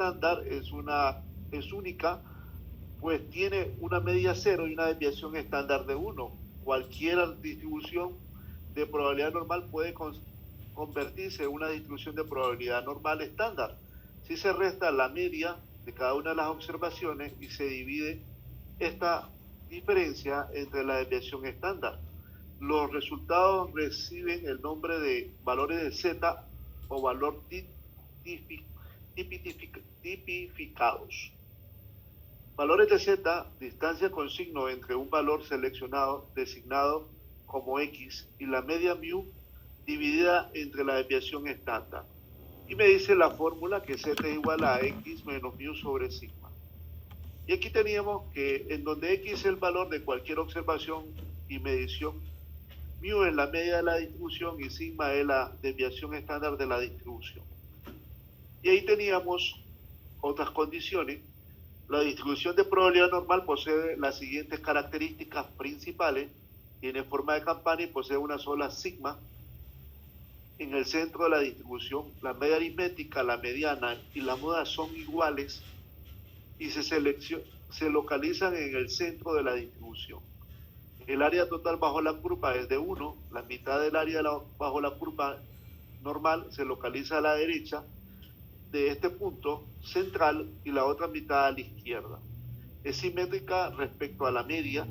estándar es única, pues tiene una media cero y una desviación estándar de 1. Cualquier distribución de probabilidad normal puede convertirse en una distribución de probabilidad normal estándar si se resta la media de cada una de las observaciones y se divide esta diferencia entre la desviación estándar. Los resultados reciben el nombre de valores de Z o valor tipificados. Valores de Z, distancia con signo entre un valor seleccionado designado como X y la media mu dividida entre la desviación estándar. Y me dice la fórmula que Z es igual a X menos mu sobre sigma. Y aquí teníamos que en donde X es el valor de cualquier observación y medición, mu es la media de la distribución y sigma es la desviación estándar de la distribución. Y ahí teníamos otras condiciones. La distribución de probabilidad normal posee las siguientes características principales. Tiene forma de campana y posee una sola sigma en el centro de la distribución. La media aritmética, la mediana y la moda son iguales y se localizan en el centro de la distribución. El área total bajo la curva es de 1, la mitad del área bajo la curva normal se localiza a la derecha de este punto central y la otra mitad a la izquierda. Es simétrica respecto a la media.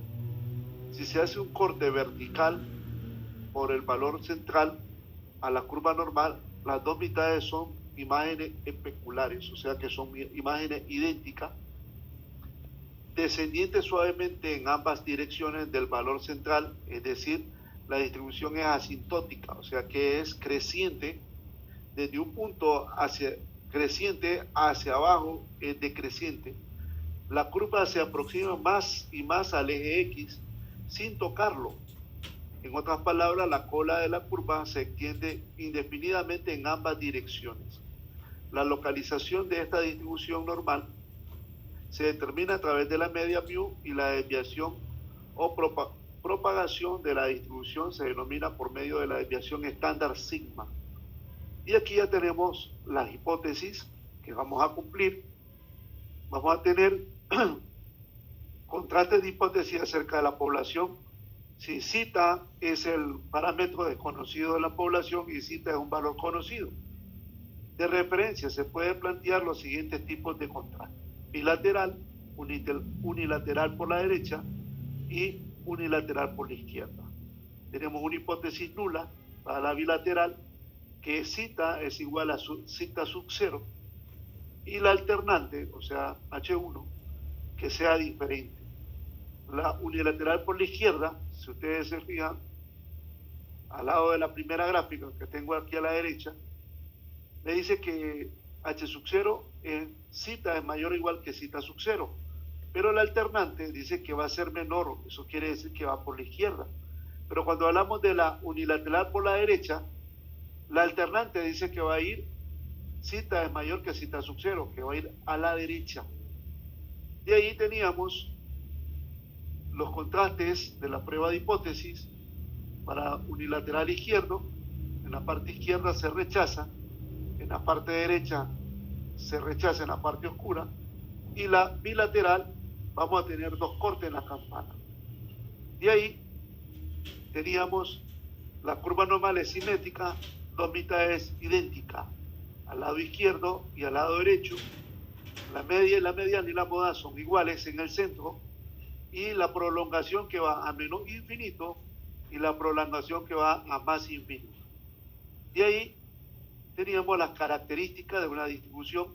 Si se hace un corte vertical por el valor central a la curva normal, las dos mitades son imágenes especulares, o sea que son imágenes idénticas, descendientes suavemente en ambas direcciones del valor central, es decir, la distribución es asintótica, o sea que es creciente desde un punto creciente hacia abajo, es decreciente. La curva se aproxima más y más al eje X sin tocarlo. En otras palabras, la cola de la curva se extiende indefinidamente en ambas direcciones. La localización de esta distribución normal se determina a través de la media mu y la desviación o propagación de la distribución se denomina por medio de la desviación estándar sigma. Y aquí ya tenemos las hipótesis que vamos a cumplir. Vamos a tener contrastes de hipótesis acerca de la población. Si zeta es el parámetro desconocido de la población y zeta es un valor conocido. De referencia se puede plantear los siguientes tipos de contraste: bilateral, unilateral por la derecha y unilateral por la izquierda. Tenemos una hipótesis nula para la bilateral, que zeta es igual a zeta sub 0, y la alternante, o sea, H1, que sea diferente. La unilateral por la izquierda, si ustedes se fijan, al lado de la primera gráfica que tengo aquí a la derecha, me dice que H sub 0 en zeta es mayor o igual que zeta sub 0, pero la alternante dice que va a ser menor, eso quiere decir que va por la izquierda. Pero cuando hablamos de la unilateral por la derecha, la alternante dice que va a ir, zeta es mayor que zeta sub 0, que va a ir a la derecha. De ahí teníamos los contrastes de la prueba de hipótesis. Para unilateral izquierdo, en la parte izquierda se rechaza, en la parte derecha se rechaza en la parte oscura, y la bilateral vamos a tener dos cortes en la campana. De ahí teníamos la curva normal es simétrica, dos mitades idénticas, al lado izquierdo y al lado derecho. La media y la mediana y la moda son iguales en el centro, y la prolongación que va a menos infinito y la prolongación que va a más infinito. De ahí teníamos las características de una distribución.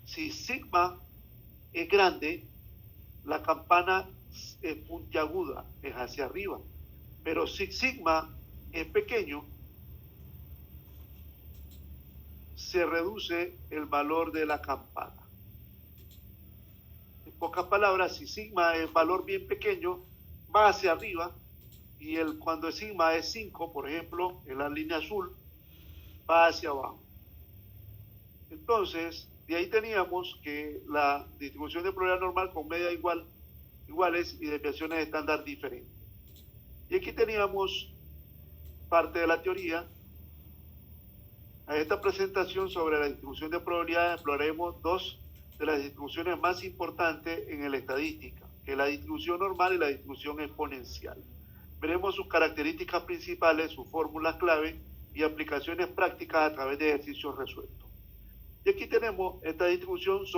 Si sigma es grande, la campana es puntiaguda, es hacia arriba. Pero si sigma es pequeño, se reduce el valor de la campana. En pocas palabras, si sigma es valor bien pequeño, va hacia arriba, y cuando el sigma es 5, por ejemplo, en la línea azul, va hacia abajo. Entonces, de ahí teníamos que la distribución de probabilidad normal con media iguales y desviaciones estándar diferentes. Y aquí teníamos parte de la teoría. A esta presentación sobre la distribución de probabilidades exploraremos dos de las distribuciones más importantes en la estadística, que es la distribución normal y la distribución exponencial. Veremos sus características principales, sus fórmulas clave y aplicaciones prácticas a través de ejercicios resueltos. Y aquí tenemos, estas distribuciones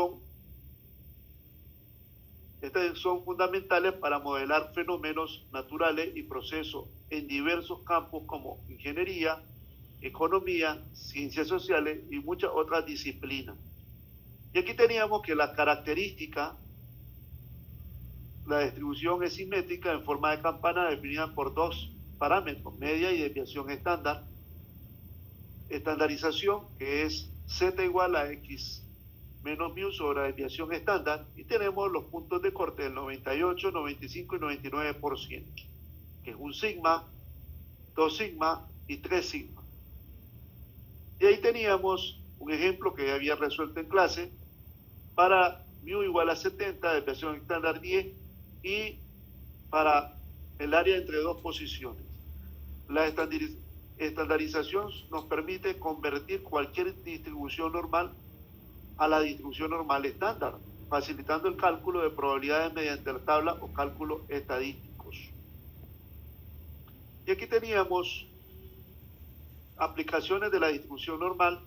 son fundamentales para modelar fenómenos naturales y procesos en diversos campos como ingeniería, economía, ciencias sociales y muchas otras disciplinas. Y aquí teníamos que la característica, la distribución es simétrica en forma de campana definida por dos parámetros, media y desviación estándar. Estandarización, que es z igual a x menos mu sobre la desviación estándar, y tenemos los puntos de corte del 98, 95 y 99%, que es un sigma, 2 sigma y 3 sigma. Y ahí teníamos un ejemplo que ya había resuelto en clase para mu igual a 70, desviación estándar 10, y para el área entre dos posiciones. La estandarización nos permite convertir cualquier distribución normal a la distribución normal estándar, facilitando el cálculo de probabilidades mediante la tabla o cálculos estadísticos. Y aquí teníamos aplicaciones de la distribución normal.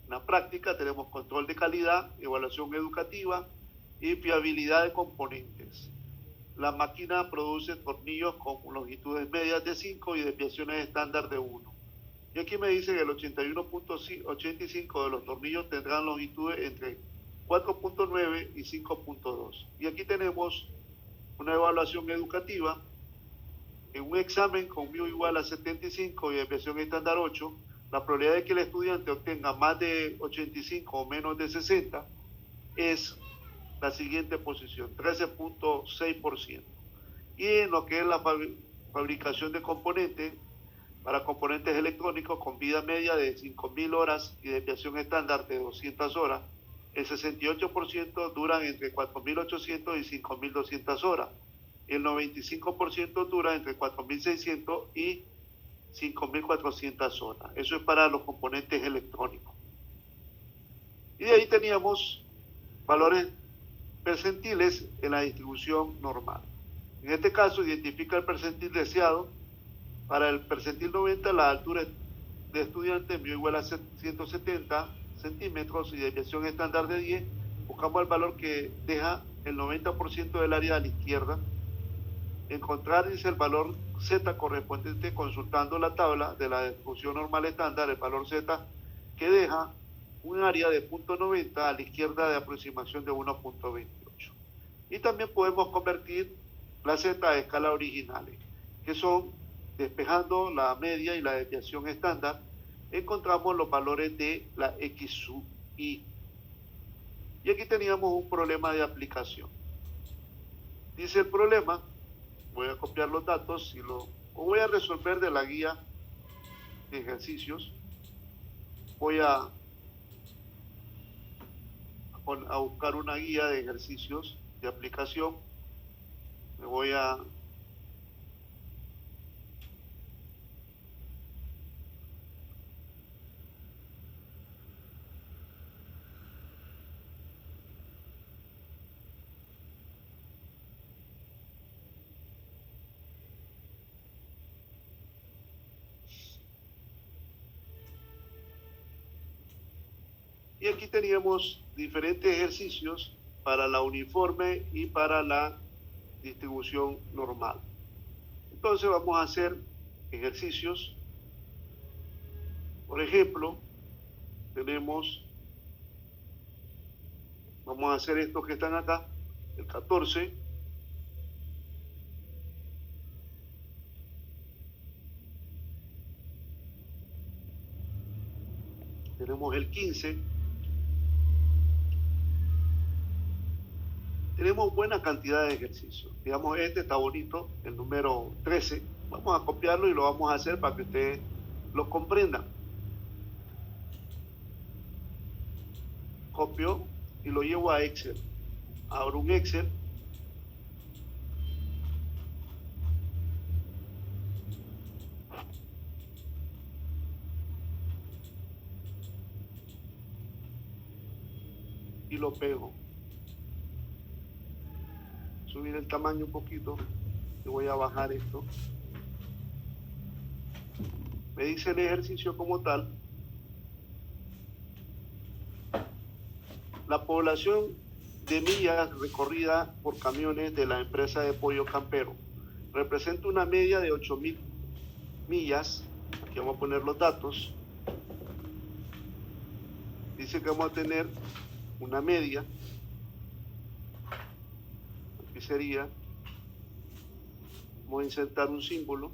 En la práctica tenemos control de calidad, evaluación educativa y fiabilidad de componentes. La máquina produce tornillos con longitudes medias de 5 y desviaciones estándar de 1. Y aquí me dice que el 81.85 de los tornillos tendrán longitudes entre 4.9 y 5.2. Y aquí tenemos una evaluación educativa. En un examen con mu igual a 75 y desviación estándar 8, la probabilidad de que el estudiante obtenga más de 85 o menos de 60 es la siguiente posición, 13.6%. Y en lo que es la fabricación de componentes, para componentes electrónicos con vida media de 5.000 horas y desviación estándar de 200 horas, el 68% duran entre 4.800 y 5.200 horas. El 95% dura entre 4.600 y 5.400 horas. Eso es para los componentes electrónicos. Y de ahí teníamos valores percentiles en la distribución normal. En este caso, identifica el percentil deseado. Para el percentil 90, la altura de estudiante mu igual a 170 centímetros y desviación estándar de 10. Buscamos el valor que deja el 90% del área a la izquierda. Encontrar, dice, el valor z correspondiente consultando la tabla de la distribución normal estándar, el valor z que deja un área de 0.90 a la izquierda de aproximación de 1.28. Y también podemos convertir la z a escala originales, que son, despejando la media y la desviación estándar, encontramos los valores de la x sub i. Y aquí teníamos un problema de aplicación. Dice el problema, voy a copiar los datos y lo voy a resolver de la guía de ejercicios. Voy a buscar una guía de ejercicios de aplicación. Me voy a y aquí teníamos diferentes ejercicios para la uniforme y para la distribución normal. Entonces vamos a hacer ejercicios. Por ejemplo, vamos a hacer estos que están acá, el 14. Tenemos el 15. Tenemos buena cantidad de ejercicios. Digamos, este está bonito, el número 13. Vamos a copiarlo y lo vamos a hacer para que ustedes lo comprendan. Copio y lo llevo a Excel. Abro un Excel. lo pego. Subir el tamaño un poquito. Y voy a bajar esto. Me dice el ejercicio como tal. La población de millas recorrida por camiones de la empresa de Pollo Campero representa una media de 8.000 millas. Aquí vamos a poner los datos. Dice que vamos a tener una media. Aquí sería. Vamos a insertar un símbolo.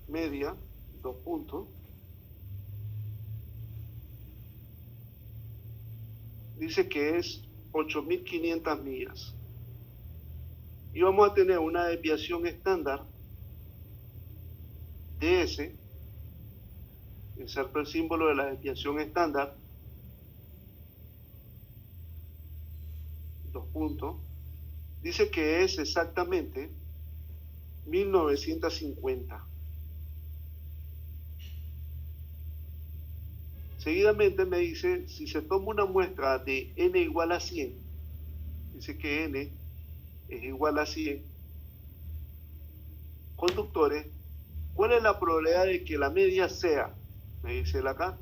Media, 2 puntos. Dice que es 8.500 millas. Y vamos a tener una desviación estándar DS. Inserto el símbolo de la desviación estándar. 2 puntos. Dice que es exactamente 1950. Seguidamente me dice, si se toma una muestra de n igual a 100, dice que n es igual a 100 conductores, ¿cuál es la probabilidad de que la media sea? Me dice él acá.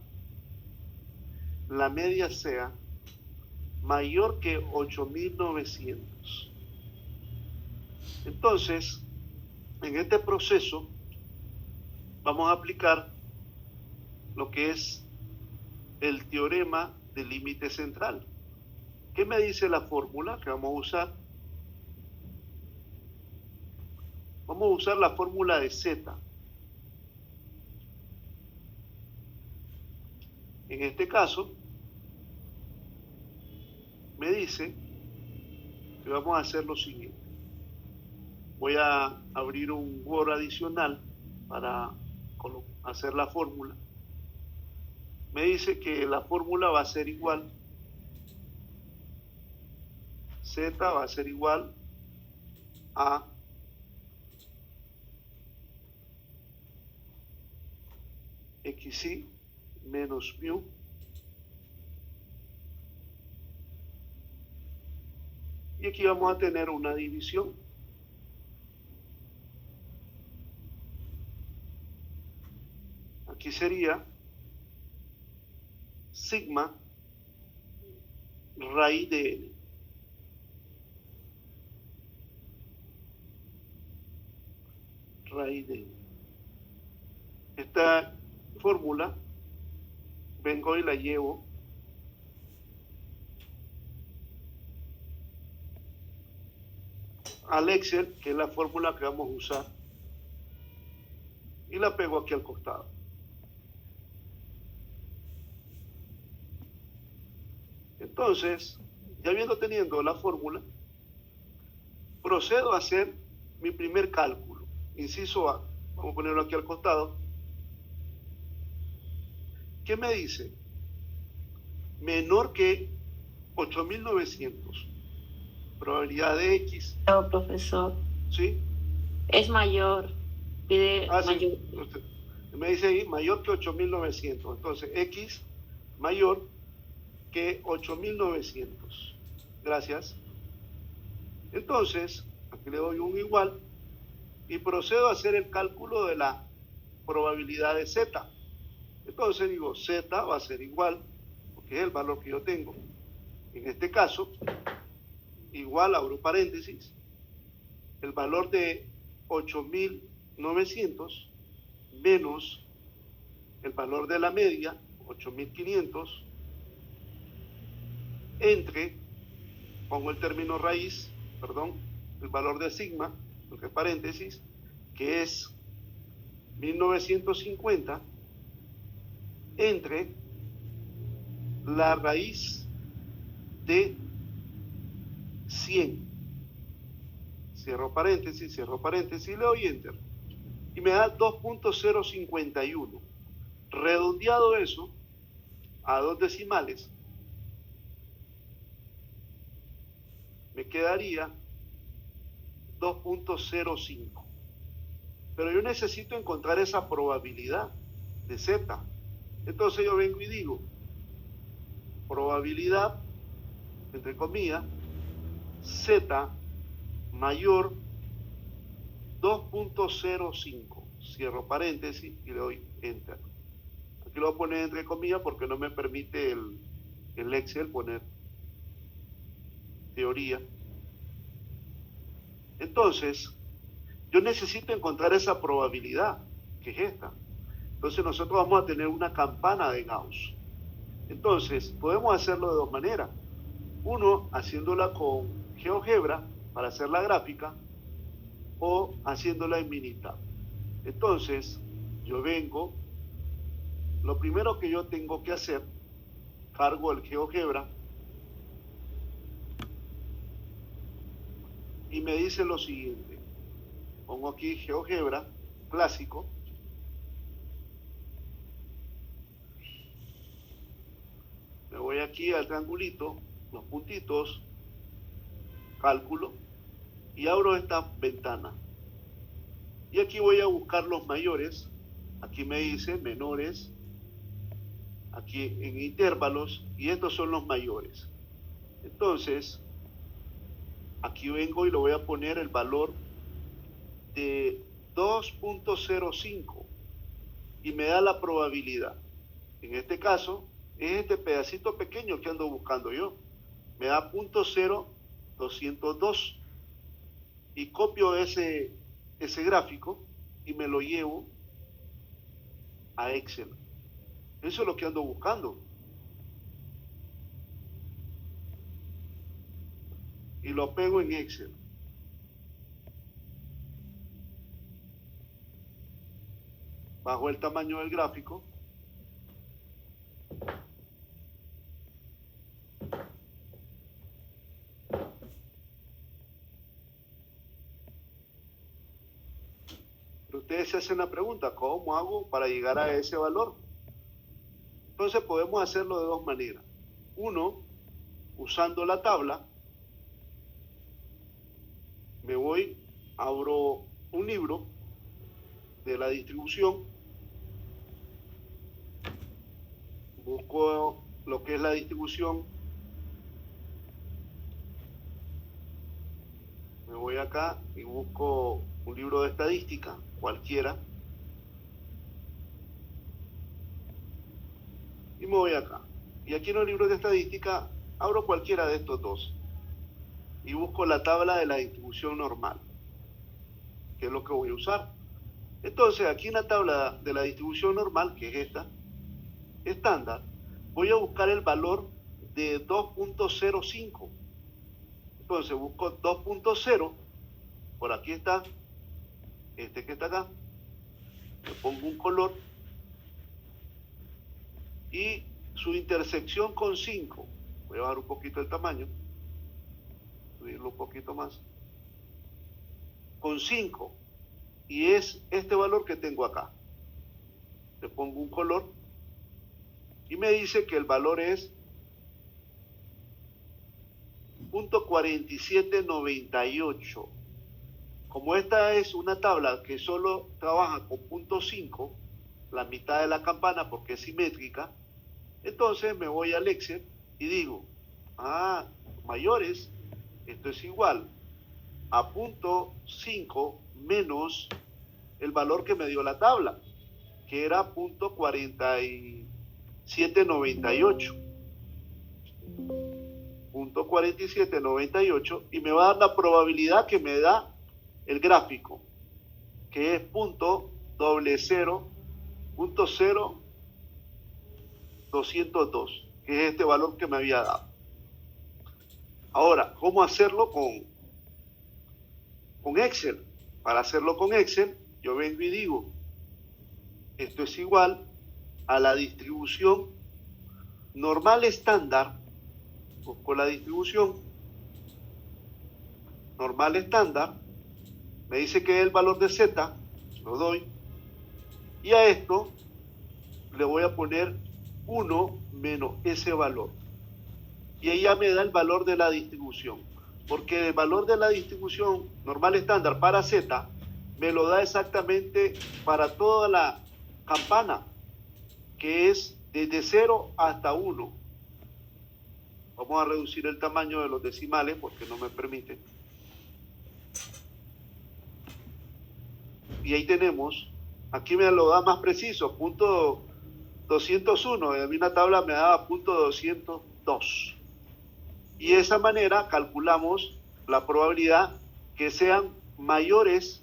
La media sea mayor que 8.900. Entonces, en este proceso, vamos a aplicar lo que es el teorema del límite central. ¿Qué me dice la fórmula que vamos a usar? Vamos a usar la fórmula de Z. En este caso, me dice que vamos a hacer lo siguiente. Voy a abrir un Word adicional para hacer la fórmula. Me dice que la fórmula va a ser igual. Z va a ser igual a XY menos mu y aquí vamos a tener una división. Aquí sería sigma raíz de n. Raíz de n. Esta fórmula vengo y la llevo al Excel, que es la fórmula que vamos a usar, y la pego aquí al costado. Entonces, ya teniendo la fórmula, procedo a hacer mi primer cálculo. Inciso A, vamos a ponerlo aquí al costado. ¿Qué me dice? Menor que 8.900. Probabilidad de X. No, profesor. ¿Sí? Es mayor. Pide mayor. Sí. Me dice ahí mayor que 8.900. Entonces, X mayor que 8.900. Gracias. Entonces, aquí le doy un igual y procedo a hacer el cálculo de la probabilidad de Z. Entonces digo, Z va a ser igual, porque es el valor que yo tengo. En este caso, igual, abro paréntesis, el valor de 8.900 menos el valor de la media, 8.500, entre, pongo el término raíz, perdón, el valor de sigma, entre paréntesis, que es 1950, entre la raíz de 100. Cierro paréntesis, le doy enter. Y me da 2.051. Redondeado eso a 2 decimales. me quedaría 2.05. Pero yo necesito encontrar esa probabilidad de Z. Entonces yo vengo y digo, probabilidad, entre comillas, Z mayor 2.05. Cierro paréntesis y le doy Enter. Aquí lo voy a poner entre comillas porque no me permite el Excel poner teoría. Entonces, yo necesito encontrar esa probabilidad, que es esta. Entonces nosotros vamos a tener una campana de Gauss. Entonces, podemos hacerlo de dos maneras. Uno, haciéndola con GeoGebra para hacer la gráfica, o haciéndola en Minitab. Entonces, yo vengo, lo primero que yo tengo que hacer, cargo el GeoGebra, y me dice lo siguiente. Pongo aquí GeoGebra clásico. Me voy aquí al triangulito, los puntitos, cálculo, y abro esta ventana. Y aquí voy a buscar los mayores. Aquí me dice menores, aquí en intervalos, y estos son los mayores. Entonces, aquí vengo y le voy a poner el valor de 2.05 y me da la probabilidad. En este caso, es este pedacito pequeño que ando buscando yo. Me da 0.0202 y copio ese gráfico y me lo llevo a Excel. Eso es lo que ando buscando. Y lo pego en Excel. Bajo el tamaño del gráfico. Pero ustedes se hacen la pregunta, ¿cómo hago para llegar a ese valor? Entonces podemos hacerlo de dos maneras. Uno, usando la tabla, me voy, abro un libro de la distribución, busco lo que es la distribución, me voy acá y busco un libro de estadística, cualquiera, y me voy acá. Y aquí en los libros de estadística abro cualquiera de estos dos y busco la tabla de la distribución normal, que es lo que voy a usar. Entonces, aquí en la tabla de la distribución normal, que es esta, estándar, voy a buscar el valor de 2.05. Entonces, busco 2.0, por aquí está, este que está acá, le pongo un color, y su intersección con 5, voy a bajar un poquito el tamaño, subirlo un poquito más, con 5, y es este valor que tengo acá. Le pongo un color y me dice que el valor es 0.4798. Como esta es una tabla que solo trabaja con 0.5, la mitad de la campana porque es simétrica, entonces me voy al Excel y digo, mayores, esto es igual a 0.5 menos el valor que me dio la tabla, que era 0.4798. 0.4798, y me va a dar la probabilidad que me da el gráfico, que es 0.0202, que es este valor que me había dado. Ahora, ¿cómo hacerlo con Excel? Para hacerlo con Excel, yo vengo y digo, esto es igual a la distribución normal estándar. Busco la distribución normal estándar, me dice que es el valor de Z, lo doy, y a esto le voy a poner 1 menos ese valor, y ahí ya me da el valor de la distribución. porque el valor de la distribución normal estándar para Z me lo da exactamente para toda la campana, que es desde 0 hasta 1. Vamos a reducir el tamaño de los decimales porque no me permite. Y ahí tenemos, aquí me lo da más preciso, punto 201, a mí una tabla me daba punto 202. Y de esa manera calculamos la probabilidad que sean mayores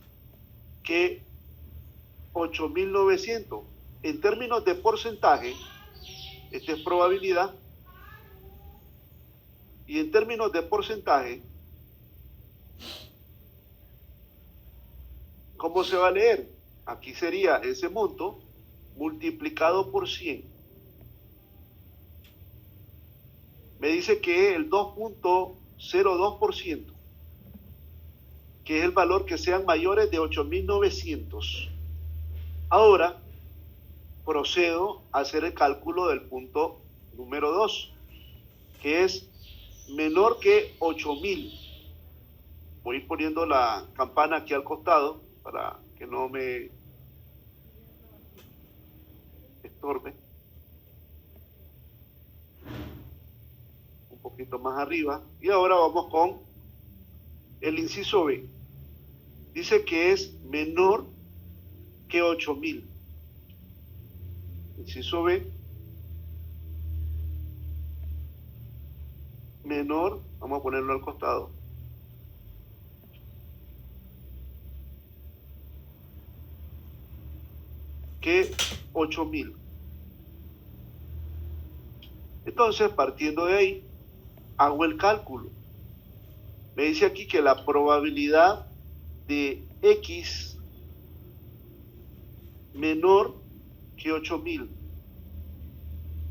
que 8.900. En términos de porcentaje, esta es probabilidad, y en términos de porcentaje, ¿cómo se va a leer? Aquí sería ese monto multiplicado por 100. Me dice que el 2.02%, que es el valor que sean mayores de 8.900. Ahora procedo a hacer el cálculo del punto número 2, que es menor que 8.000. Voy a ir poniendo la campana aquí al costado para que no me estorbe. Un poquito más arriba. Y ahora vamos con el inciso B. Dice que es menor que 8.000. Inciso B. Menor, vamos a ponerlo al costado. Que 8.000. Entonces, partiendo de ahí, hago el cálculo. Me dice aquí que la probabilidad de X menor que 8.000.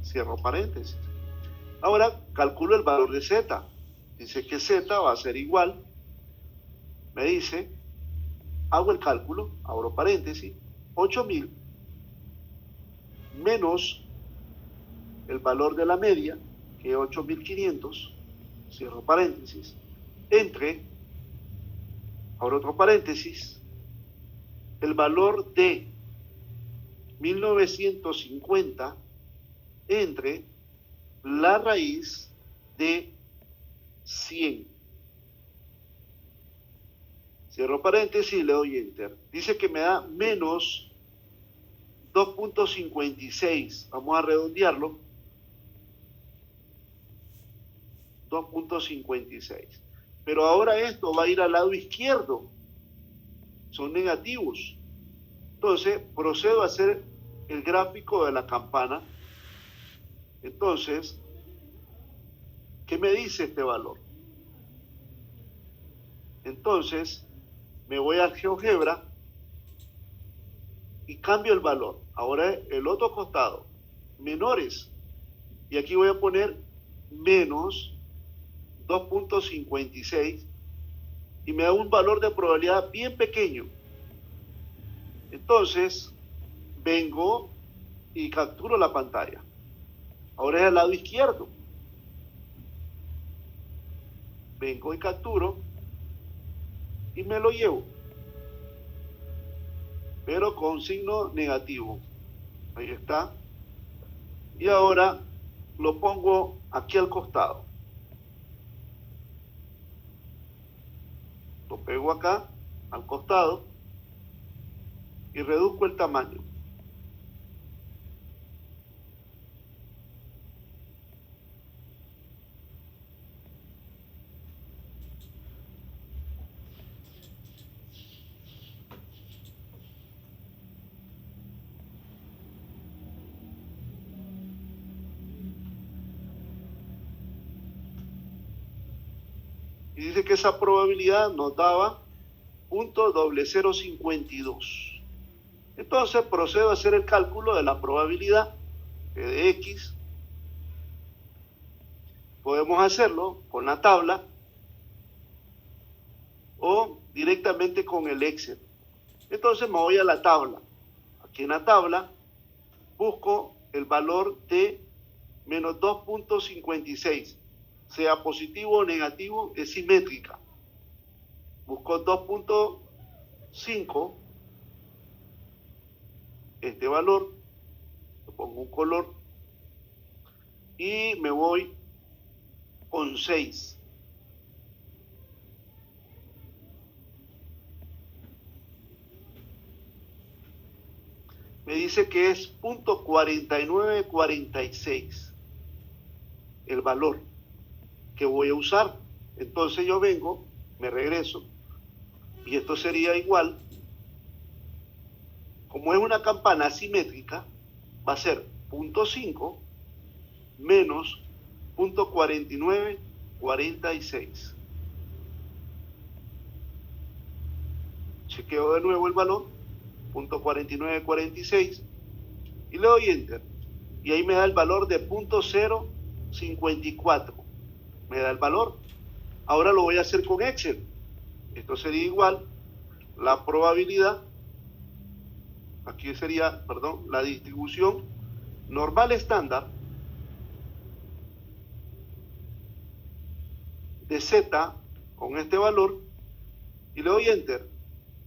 Cierro paréntesis. Ahora calculo el valor de Z. Dice que Z va a ser igual. Me dice, hago el cálculo, abro paréntesis, 8.000 menos el valor de la media, que es 8.500, cierro paréntesis, entre, abro otro paréntesis, el valor de 1950 entre la raíz de 100. Cierro paréntesis y le doy enter. Dice que me da menos 2.56. Vamos a redondearlo. 2.56. Pero ahora esto va a ir al lado izquierdo. Son negativos. Entonces procedo a hacer el gráfico de la campana. Entonces, ¿qué me dice este valor? Entonces, me voy a GeoGebra y cambio el valor. Ahora el otro costado, menores. Y aquí voy a poner menos 2.56 y me da un valor de probabilidad bien pequeño. Entonces, vengo y capturo la pantalla. Ahora es al lado izquierdo. Vengo y capturo y me lo llevo, pero con signo negativo. Ahí está. Y ahora lo pongo aquí al costado. Lo pego acá, al costado, y reduzco el tamaño. Y dice que esa probabilidad nos daba .0052. Entonces procedo a hacer el cálculo de la probabilidad de X. Podemos hacerlo con la tabla o directamente con el Excel. Entonces me voy a la tabla. Aquí en la tabla busco el valor de menos 2.56. sea positivo o negativo, es simétrica. Busco 2.5, este valor, le pongo un color y me voy con 6. Me dice que es 0.4946 el valor que voy a usar. Entonces yo vengo, me regreso, y esto sería igual, como es una campana asimétrica, va a ser 0.5 menos 0.4946. Chequeo de nuevo el valor, 0.4946, y le doy Enter. Y ahí me da el valor de 0.054. Me da el valor. Ahora lo voy a hacer con Excel. Esto sería igual, la probabilidad, aquí sería, perdón, la distribución normal estándar de Z con este valor, y le doy Enter.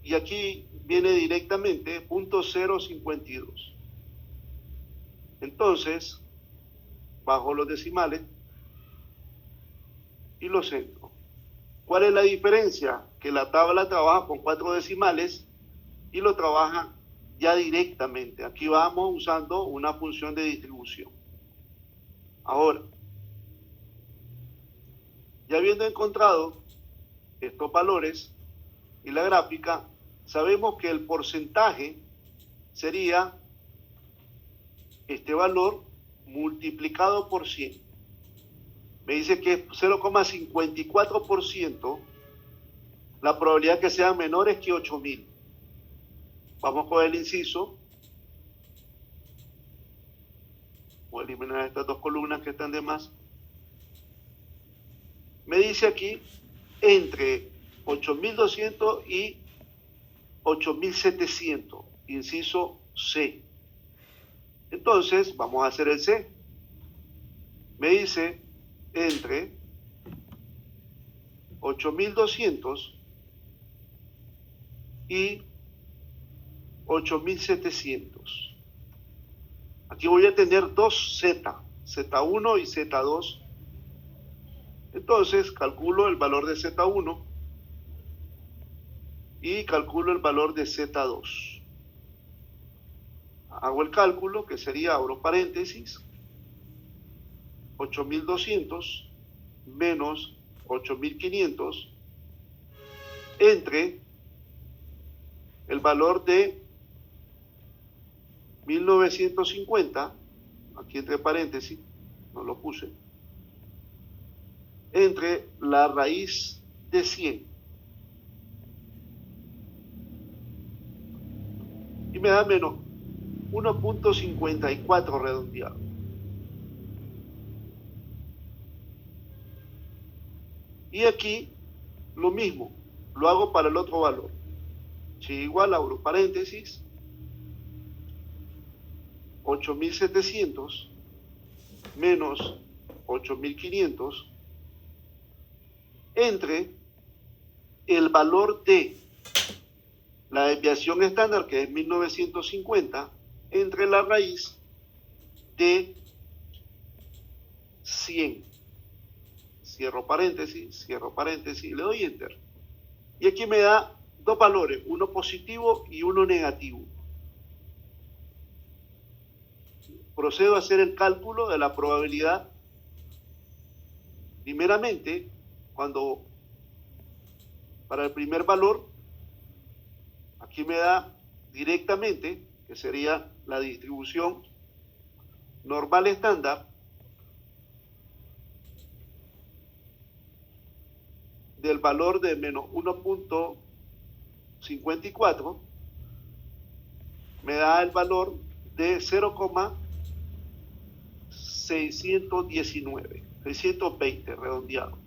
Y aquí viene directamente 0.052. Entonces, bajo los decimales y los entro. ¿Cuál es la diferencia? Que la tabla trabaja con 4 decimales y lo trabaja ya directamente. Aquí vamos usando una función de distribución. Ahora, ya habiendo encontrado estos valores y la gráfica, sabemos que el porcentaje sería este valor multiplicado por 100. Me dice que es 0,54% la probabilidad que sean menores que 8.000. Vamos con el inciso. Voy a eliminar estas dos columnas que están de más. Me dice aquí entre 8.200 y 8.700, inciso C. Entonces, vamos a hacer el C. Me dice entre 8.200 y 8.700. Aquí voy a tener dos Z, Z1 y Z2. Entonces, calculo el valor de Z1 y calculo el valor de Z2. Hago el cálculo, que sería, abro paréntesis, 8.200 menos 8.500 entre el valor de 1.950, aquí entre paréntesis, no lo puse, entre la raíz de 100. Y me da menos 1.54 redondeado. Y aquí lo mismo, lo hago para el otro valor. Si igual, abro paréntesis, 8.700 menos 8.500 entre el valor de la desviación estándar, que es 1950, entre la raíz de 100. Cierro paréntesis, y le doy Enter. Y aquí me da dos valores, uno positivo y uno negativo. Procedo a hacer el cálculo de la probabilidad. Primeramente, para el primer valor, aquí me da directamente, que sería la distribución normal estándar del valor de menos 1.54, me da el valor de 620 redondeado.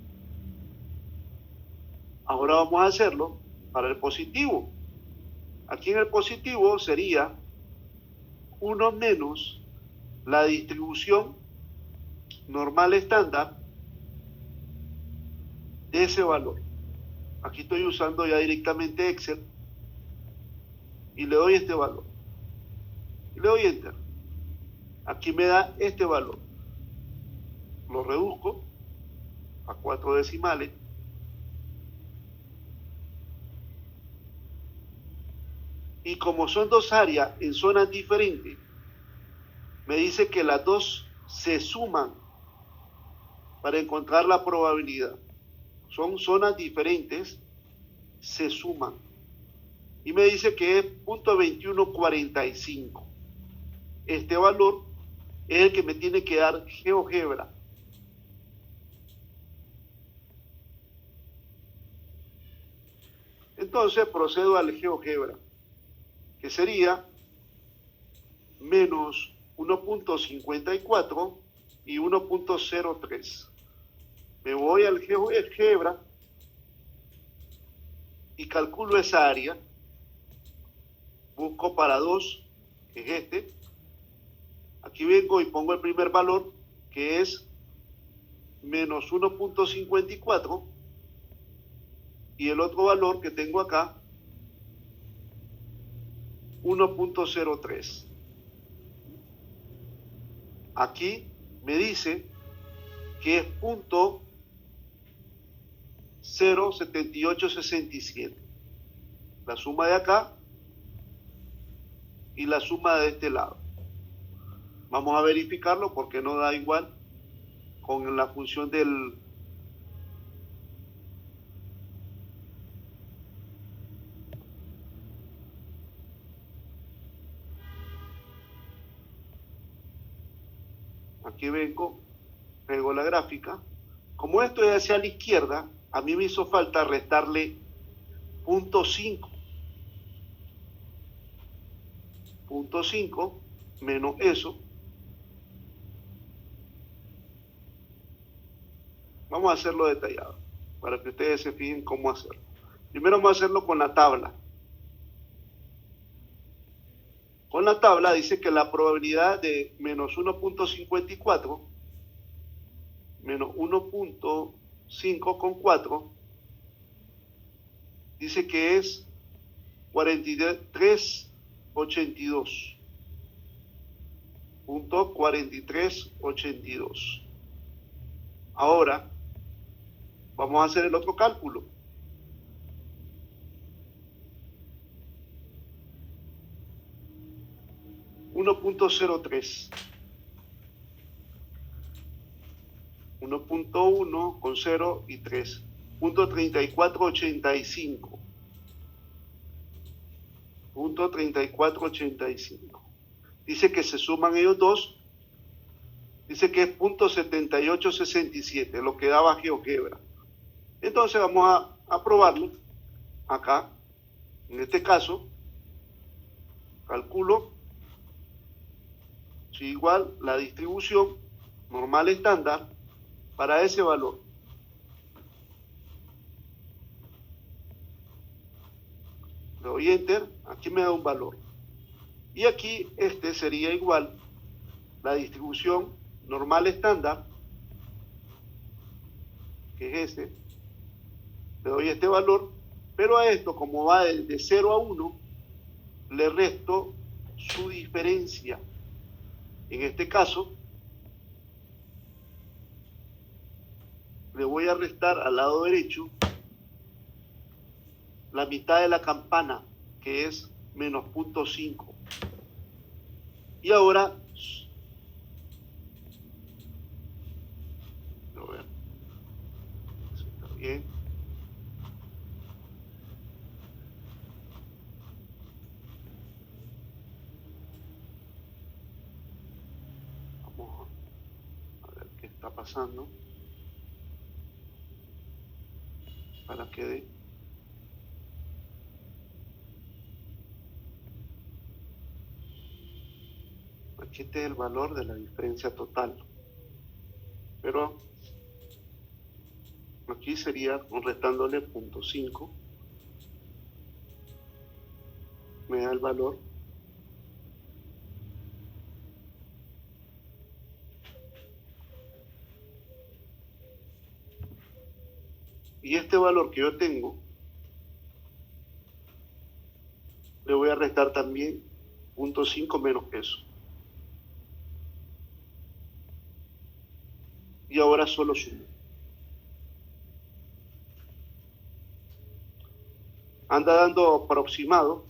Ahora vamos a hacerlo para el positivo. Aquí en el positivo sería 1 menos la distribución normal estándar ese valor. Aquí estoy usando ya directamente Excel y le doy este valor. Y le doy Enter. Aquí me da este valor. Lo reduzco a 4 decimales. Y como son dos áreas en zonas diferentes, me dice que las dos se suman para encontrar la probabilidad. Son zonas diferentes, se suman. Y me dice que es 0.2145. Este valor es el que me tiene que dar GeoGebra. Entonces procedo al GeoGebra, que sería menos 1.54 y 1.03. Me voy al GeoGebra y calculo esa área. Busco para 2, que es este. Aquí vengo y pongo el primer valor, que es menos 1.54, y el otro valor que tengo acá, 1.03. Aquí me dice que es 0.7867. La suma de acá y la suma de este lado. Vamos a verificarlo porque no da igual con la función del... Aquí vengo, pego la gráfica. Como esto es hacia la izquierda, a mí me hizo falta restarle 0.5. 0.5 menos eso. Vamos a hacerlo detallado para que ustedes se fijen cómo hacerlo. Primero vamos a hacerlo con la tabla. Con la tabla dice que la probabilidad de menos 1.54 menos 1.5 con 4 dice que es 4382. 4382. Ahora vamos a hacer el otro cálculo. .03. 1.1 con 0 y 3. 3485. 3485. Dice que se suman ellos dos. Dice que es 0.7867, lo que daba GeoGebra. Entonces vamos a probarlo acá. En este caso, calculo si igual la distribución normal estándar para ese valor. Le doy Enter, aquí me da un valor. Y aquí este sería igual la distribución normal estándar, que es este. Le doy este valor, pero a esto, como va de 0 a 1, le resto su diferencia. En este caso, le voy a restar al lado derecho la mitad de la campana, que es menos 0.5. Y ahora, a ver, eso está bien. Vamos a ver qué está pasando para que dé. Aquí este es el valor de la diferencia total, pero aquí sería restándole 0.5, me da el valor. Y este valor que yo tengo, le voy a restar también 0.5 menos eso. Y ahora solo sumo. Anda dando aproximado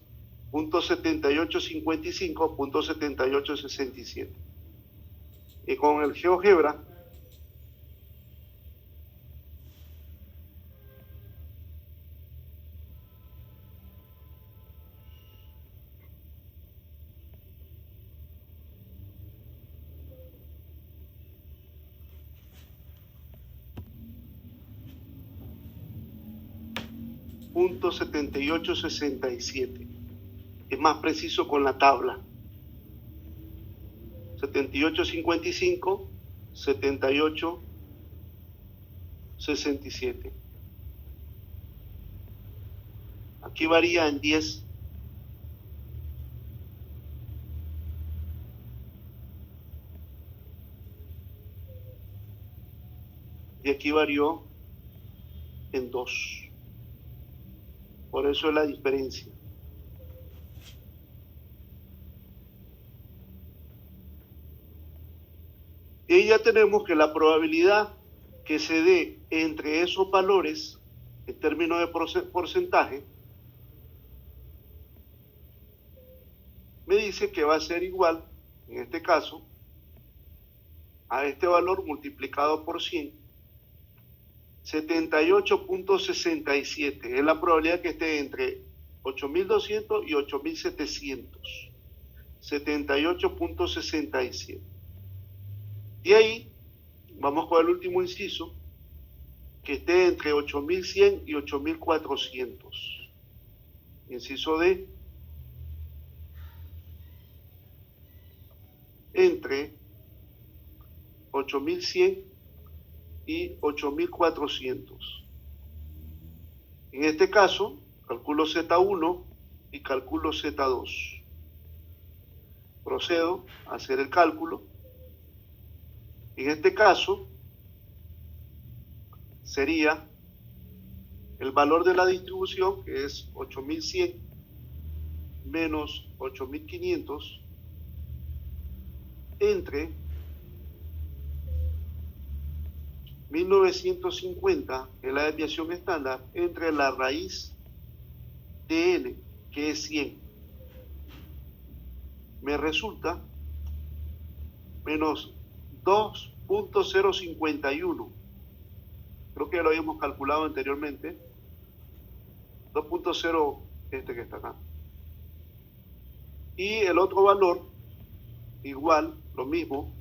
0.7855, 0.7867. Y con el GeoGebra, .7867. Es más preciso con la tabla. 7855, 7867. Aquí varía en 10. Y aquí varió en 2. Por eso es la diferencia. Y ahí ya tenemos que la probabilidad que se dé entre esos valores, en términos de porcentaje, me dice que va a ser igual, en este caso, a este valor multiplicado por 100, 78.67. Es la probabilidad que esté entre 8.200 y 8.700. 78.67. Y ahí vamos con el último inciso, que esté entre 8.100 y 8.400. Inciso D, entre 8.100 y 8.400. En este caso, calculo Z1 y calculo Z2. Procedo a hacer el cálculo. En este caso, sería el valor de la distribución, que es 8.100 menos 8.500, entre 1950, que es la desviación estándar, entre la raíz de n, que es 100. Me resulta menos 2.051. Creo que ya lo habíamos calculado anteriormente. 2.0, este que está acá. Y el otro valor, igual, lo mismo,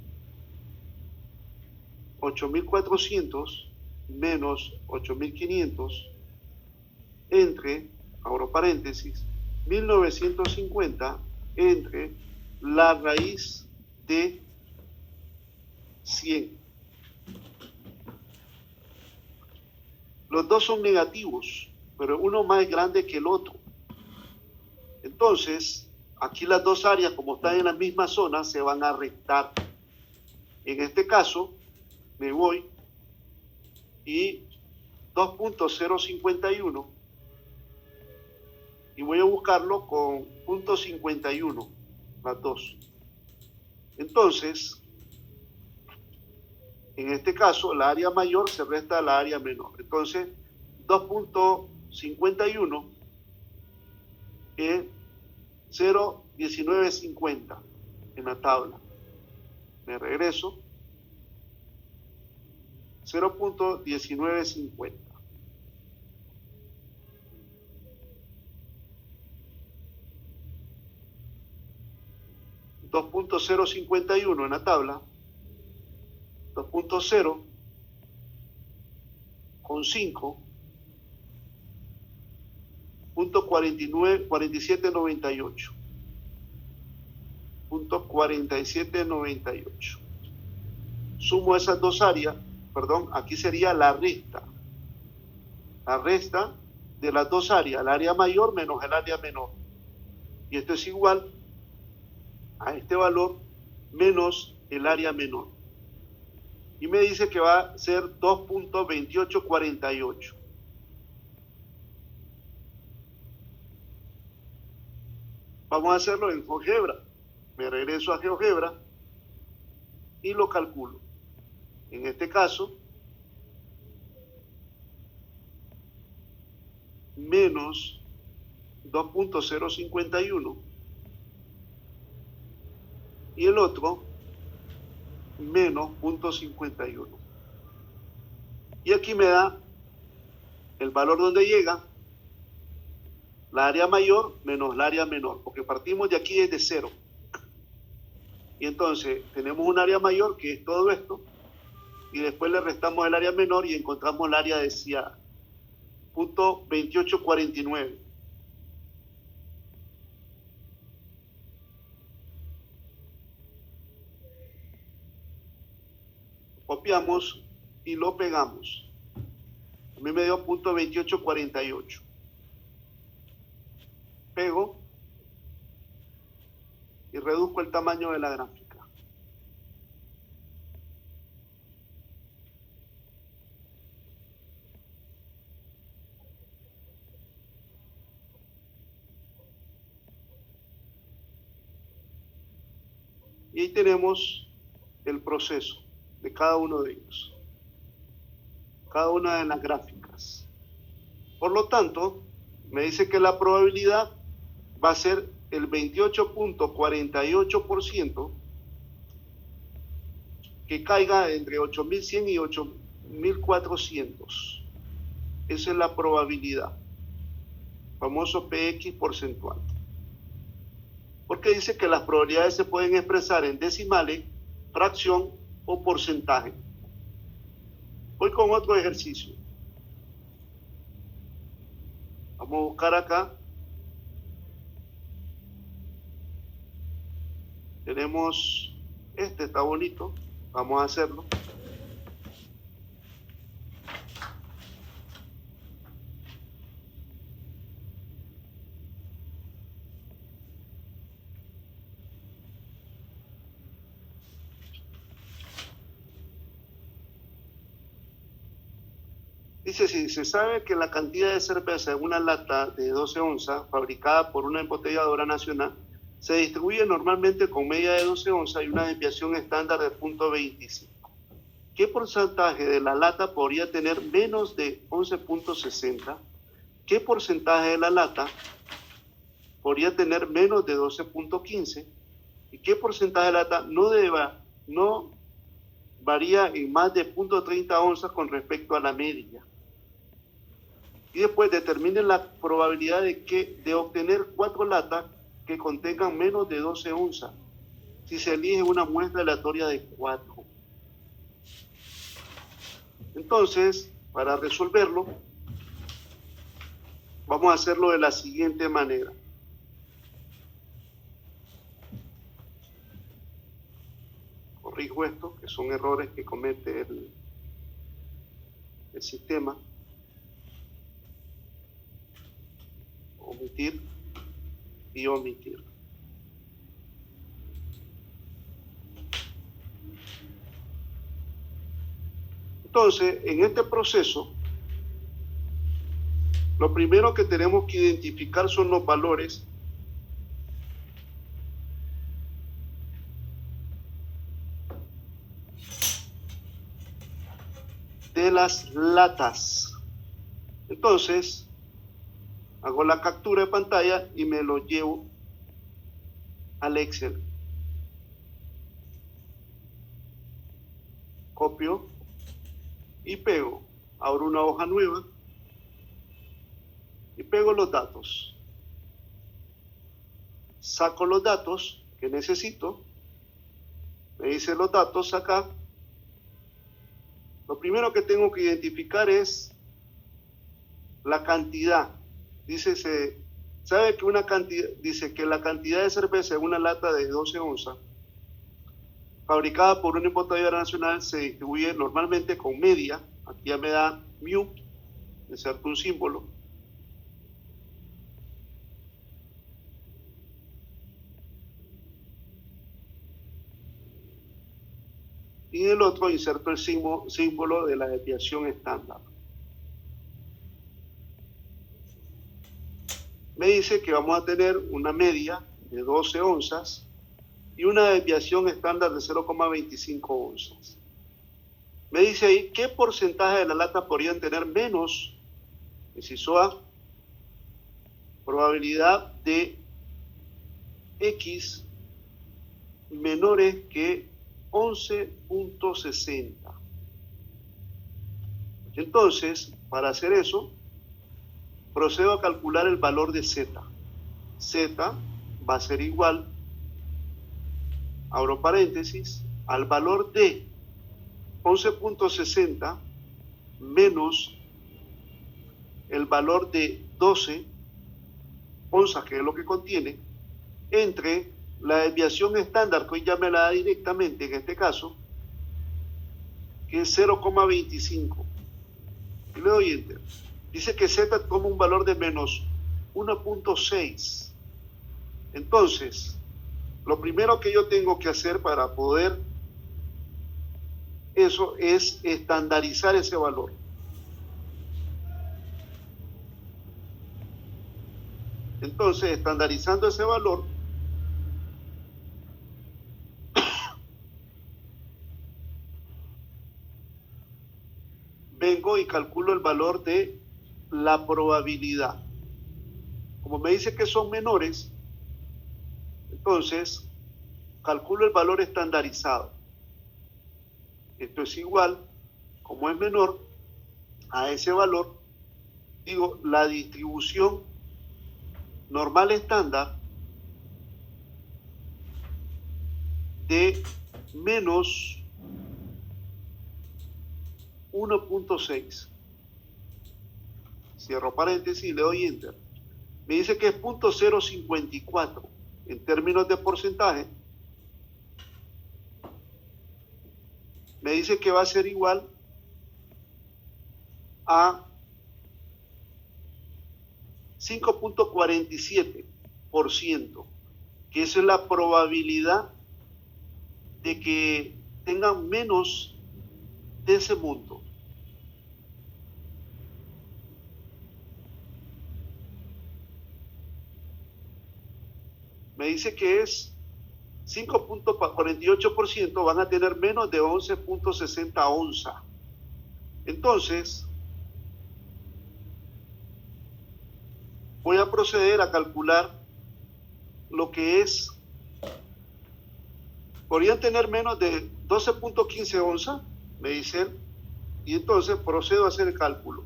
8.400 menos 8.500 entre, abro paréntesis, 1950 entre la raíz de 100. Los dos son negativos, pero uno más grande que el otro. Entonces, aquí las dos áreas, como están en la misma zona, se van a restar. En este caso, me voy y 2.051 y voy a buscarlo con 0.51, las dos. Entonces, en este caso, la área mayor se resta a la área menor. Entonces, 2.51 es 0.1950 en la tabla. Me regreso. 0.1950. .051 en la tabla, 2.0 con 5, punto 4798. Punto 4798. Sumo esas dos áreas, perdón, aquí sería la resta. La resta de las dos áreas, el área mayor menos el área menor. Y esto es igual a este valor menos el área menor. Y me dice que va a ser 2.2848. Vamos a hacerlo en GeoGebra. Me regreso a GeoGebra y lo calculo. En este caso, menos 2.051 y el otro menos 0.51. Y aquí me da el valor donde llega la área mayor menos la área menor, porque partimos de aquí desde cero. Y entonces tenemos un área mayor que es todo esto, y después le restamos el área menor y encontramos el área deseada. Punto 2849. Copiamos y lo pegamos. A mí me dio punto 2848. Pego y reduzco el tamaño de la gráfica. Y ahí tenemos el proceso de cada uno de ellos, cada una de las gráficas. Por lo tanto, me dice que la probabilidad va a ser el 28.48% que caiga entre 8.100 y 8.400. Esa es la probabilidad, famoso PX porcentual. Porque dice que las probabilidades se pueden expresar en decimales, fracción o porcentaje. Voy con otro ejercicio. Vamos a buscar acá. Tenemos, este está bonito, vamos a hacerlo. Dice, si se sabe que la cantidad de cerveza en una lata de 12 onzas fabricada por una embotelladora nacional se distribuye normalmente con media de 12 onzas y una desviación estándar de 0.25. ¿Qué porcentaje de la lata podría tener menos de 11.60? ¿Qué porcentaje de la lata podría tener menos de 12.15? ¿Y qué porcentaje de la lata no varía en más de 0.30 onzas con respecto a la media? Y después determinen la probabilidad de obtener 4 latas que contengan menos de 12 onzas si se elige una muestra aleatoria de 4. Entonces, para resolverlo, vamos a hacerlo de la siguiente manera. Corrijo esto, que son errores que comete el sistema. Omitir y omitir. Entonces, en este proceso, lo primero que tenemos que identificar son los valores de las latas. Entonces, hago la captura de pantalla y me lo llevo al Excel. Copio y pego. Abro una hoja nueva y pego los datos. Saco los datos que necesito. Me dice los datos acá. Lo primero que tengo que identificar es la cantidad. Dice, sabe que dice que la cantidad de cerveza en una lata de 12 onzas fabricada por una embotelladora nacional se distribuye normalmente con media. Aquí ya me da mu, inserto un símbolo. Y en el otro inserto el símbolo de la desviación estándar. Me dice que vamos a tener una media de 12 onzas y una desviación estándar de 0,25 onzas. Me dice ahí, ¿qué porcentaje de las latas podrían tener menos, inciso A, probabilidad de X menores que 11.60? Entonces, para hacer eso, procedo a calcular el valor de Z. Z va a ser igual, abro paréntesis, al valor de 11.60 menos el valor de 12 onzas, que es lo que contiene, entre la desviación estándar, que hoy ya me la da directamente en este caso, que es 0,25. Y le doy enter. Dice que Z toma un valor de menos 1.6. Entonces, lo primero que yo tengo que hacer para poder eso es estandarizar ese valor. Entonces, estandarizando ese valor, vengo y calculo el valor de la probabilidad. Como me dice que son menores, entonces calculo el valor estandarizado. Esto es igual, como es menor a ese valor, digo, la distribución normal estándar de menos 1.6. Cierro paréntesis y le doy enter. Me dice que es 0.054 en términos de porcentaje. Me dice que va a ser igual a 5.47%, que esa es la probabilidad de que tengan menos de ese monto. Me dice que es 5.48%, van a tener menos de 11.60 onzas. Entonces, voy a proceder a calcular lo que es, podrían tener menos de 12.15 onzas, me dice él, y entonces procedo a hacer el cálculo.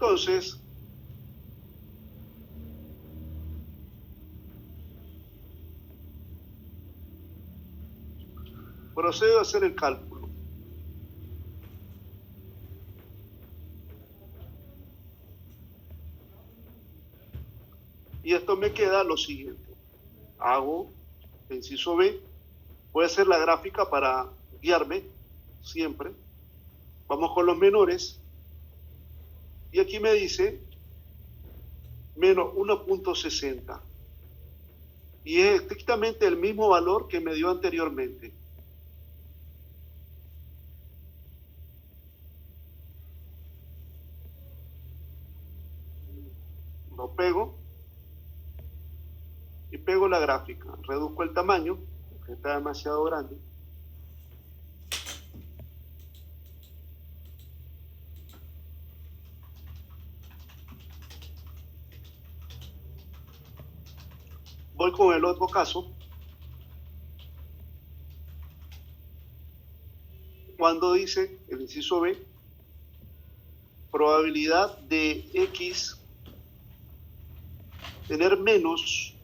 Entonces, procedo a hacer el cálculo. Y esto me queda lo siguiente. Hago el inciso B. Voy a hacer la gráfica para guiarme siempre. Vamos con los menores. Y aquí me dice menos 1.60. Y es estrictamente el mismo valor que me dio anteriormente. Lo pego y pego la gráfica. Reduzco el tamaño, porque está demasiado grande. Voy con el otro caso. Cuando dice el inciso B, probabilidad de X tener menos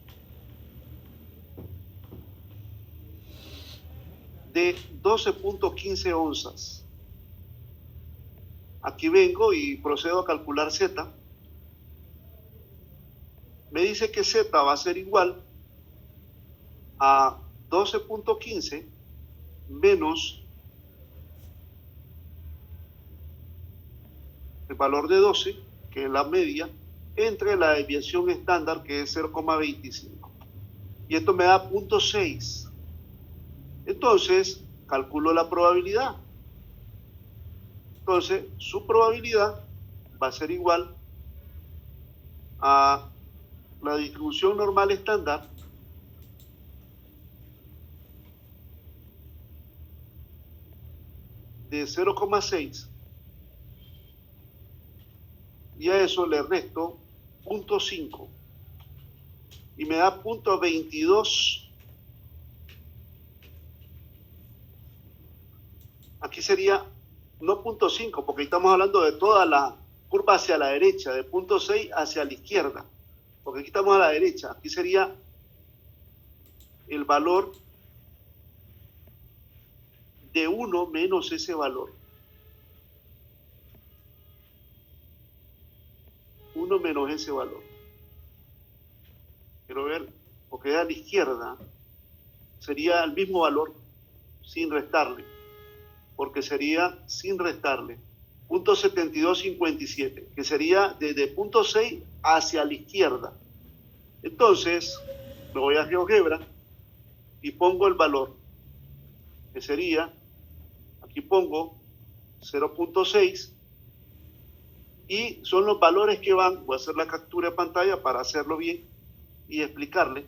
de 12.15 onzas. Aquí vengo y procedo a calcular Z. Me dice que Z va a ser igual a 12.15 menos el valor de 12, que es la media, entre la desviación estándar, que es 0,25. Y esto me da 0.6. Entonces, calculo la probabilidad. Entonces, su probabilidad va a ser igual a la distribución normal estándar de 0,6 y a eso le resto 0,5 y me da 0,22. Aquí sería no 0,5 porque estamos hablando de toda la curva hacia la derecha, de 0,6 hacia la izquierda, porque aquí estamos a la derecha. Aquí sería el valor de 1 menos ese valor. 1 menos ese valor. Quiero ver, porque a la izquierda sería el mismo valor sin restarle, porque sería sin restarle 0,7257, que sería desde 0,6 hacia la izquierda. Entonces, me voy a GeoGebra y pongo el valor, que sería, aquí pongo 0,6, y son los valores que van, voy a hacer la captura de pantalla para hacerlo bien y explicarle.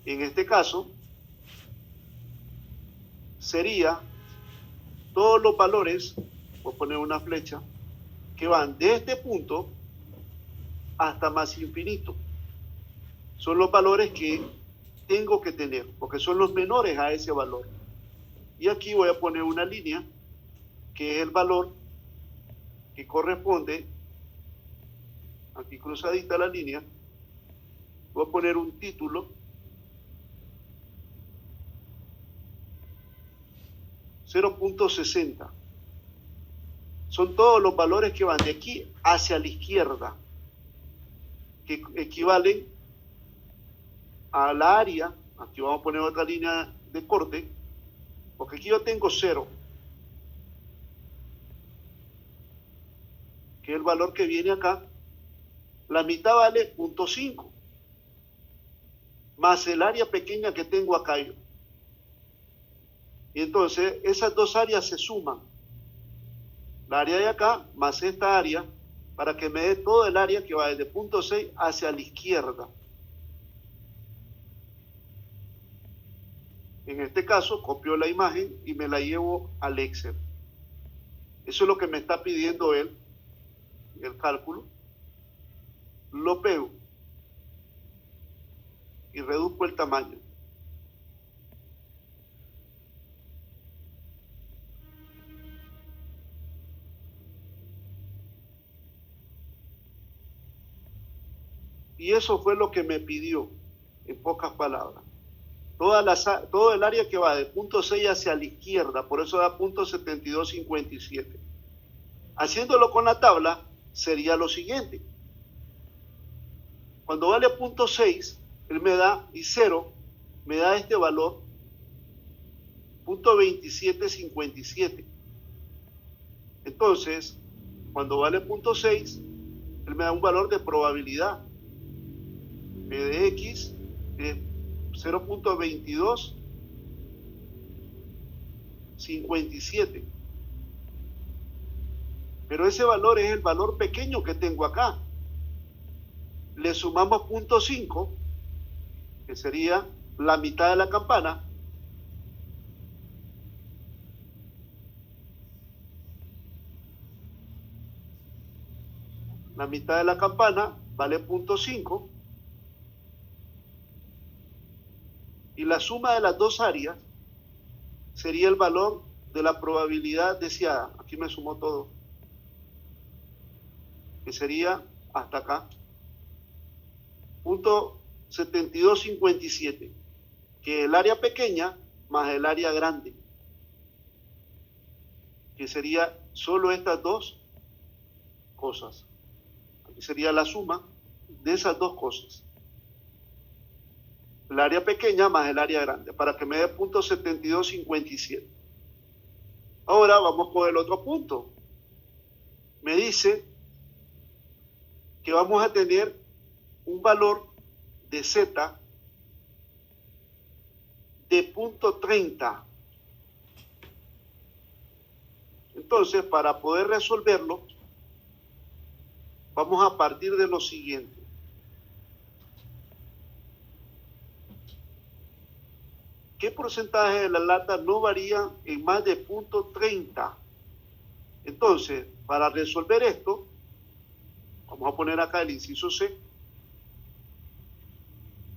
En este caso, sería todos los valores, voy a poner una flecha, que van de este punto hasta más infinito. Son los valores que tengo que tener, porque son los menores a ese valor. Y aquí voy a poner una línea, que es el valor que corresponde, aquí cruzadita la línea, voy a poner un título, 0,60. Son todos los valores que van de aquí hacia la izquierda, que equivalen a la área. Aquí vamos a poner otra línea de corte, porque aquí yo tengo 0, que es el valor que viene acá. La mitad vale 0,5, más el área pequeña que tengo acá yo. Y entonces esas dos áreas se suman, la área de acá más esta área, para que me dé todo el área que va desde 0,6 hacia la izquierda. En este caso, copio la imagen y me la llevo al Excel. Eso es lo que me está pidiendo él, el cálculo. Lo pego y reduzco el tamaño. Y eso fue lo que me pidió, en pocas palabras. Todo el área que va de 0,6 hacia la izquierda, por eso da 0,7257. Haciéndolo con la tabla, sería lo siguiente. Cuando vale 0,6, él me da, y 0, me da este valor, 0,2757. Entonces, cuando vale 0,6, él me da un valor de probabilidad. P de X es 0,2257. Pero ese valor es el valor pequeño que tengo acá. Le sumamos 0,5, que sería la mitad de la campana. La mitad de la campana vale 0,5. Y la suma de las dos áreas sería el valor de la probabilidad deseada. Aquí me sumó todo, que sería hasta acá, 0,7257, que es el área pequeña más el área grande, que sería solo estas dos cosas. Aquí sería la suma de esas dos cosas. El área pequeña más el área grande, para que me dé 0,7257. Ahora vamos con el otro punto. Me dice que vamos a tener un valor de Z de 0,30. Entonces, para poder resolverlo, vamos a partir de lo siguiente. ¿Qué porcentaje de la lata no varía en más de 0.30? Entonces, para resolver esto, vamos a poner acá el inciso C.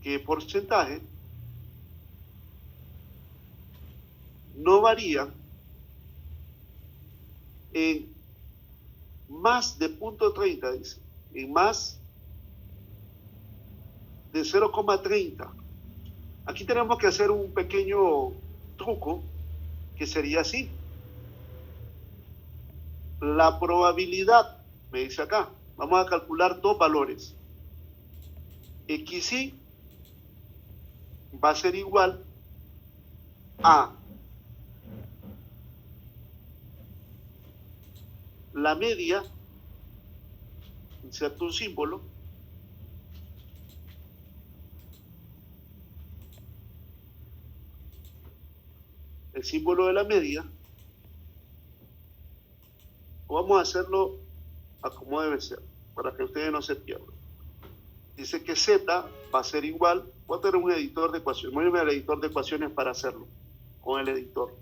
¿Qué porcentaje no varía en más de 0.30? Dice, en más de 0,30. Aquí tenemos que hacer un pequeño truco que sería así. La probabilidad, me dice acá, vamos a calcular dos valores. XY va a ser igual a la media, inserto un símbolo, el símbolo de la media, o vamos a hacerlo a como debe ser, para que ustedes no se pierdan. Dice que Z va a ser igual, voy a tener un editor de ecuaciones, voy a irme al editor de ecuaciones para hacerlo, con el editor.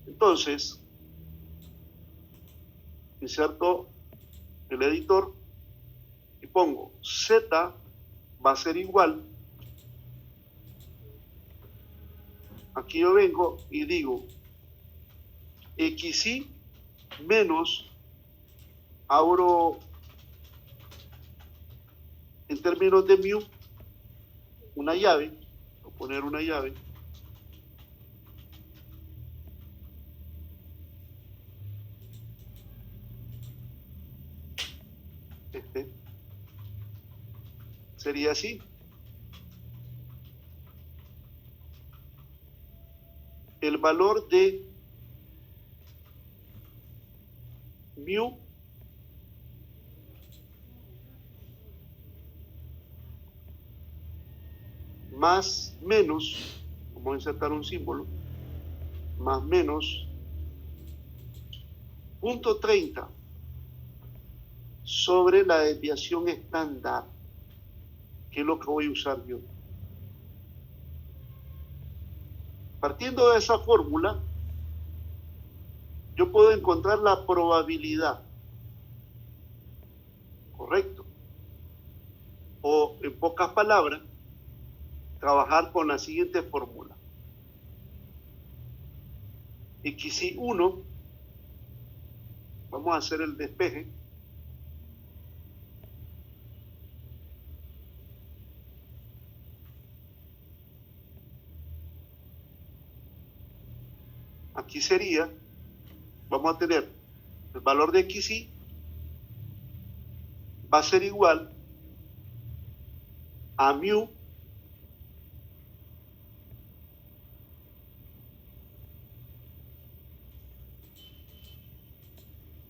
Entonces, inserto el editor y pongo Z va a ser igual, aquí yo vengo y digo XY menos, abro en términos de mu una llave, voy a poner una llave, sería así. El valor de mu más menos, vamos a insertar un símbolo, más menos 0.30 sobre la desviación estándar, que es lo que voy a usar yo. Partiendo de esa fórmula, yo puedo encontrar la probabilidad, ¿correcto? O, en pocas palabras, trabajar con la siguiente fórmula. XY1, vamos a hacer el despeje, aquí sería, vamos a tener el valor de XY va a ser igual a mu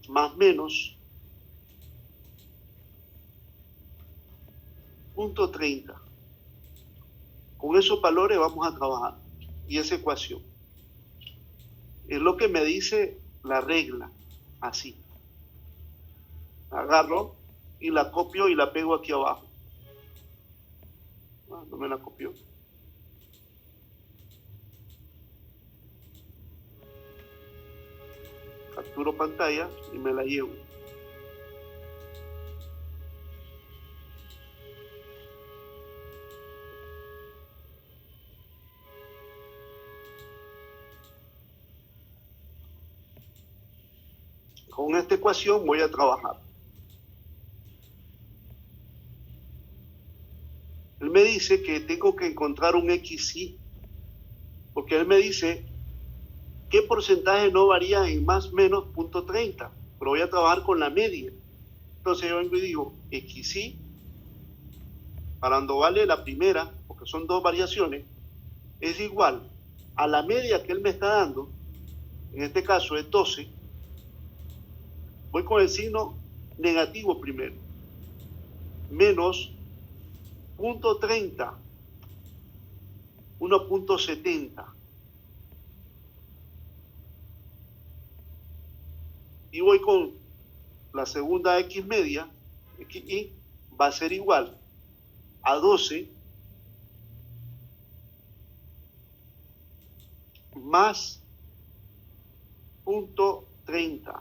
más menos 0.30. Con esos valores vamos a trabajar y esa ecuación es lo que me dice la regla, así. Agarro y la copio y la pego aquí abajo. No me la copió. Capturo pantalla y me la llevo. Con esta ecuación voy a trabajar. Él me dice que tengo que encontrar un XY, porque él me dice qué porcentaje no varía en más o menos 0.30, pero voy a trabajar con la media. Entonces yo vengo y digo XY, para cuando vale la primera, porque son dos variaciones, es igual a la media que él me está dando, en este caso es 12, voy con el signo negativo primero, menos 0.30, 1.70. Y voy con la segunda X media, XY, va a ser igual a 12 más 0.30.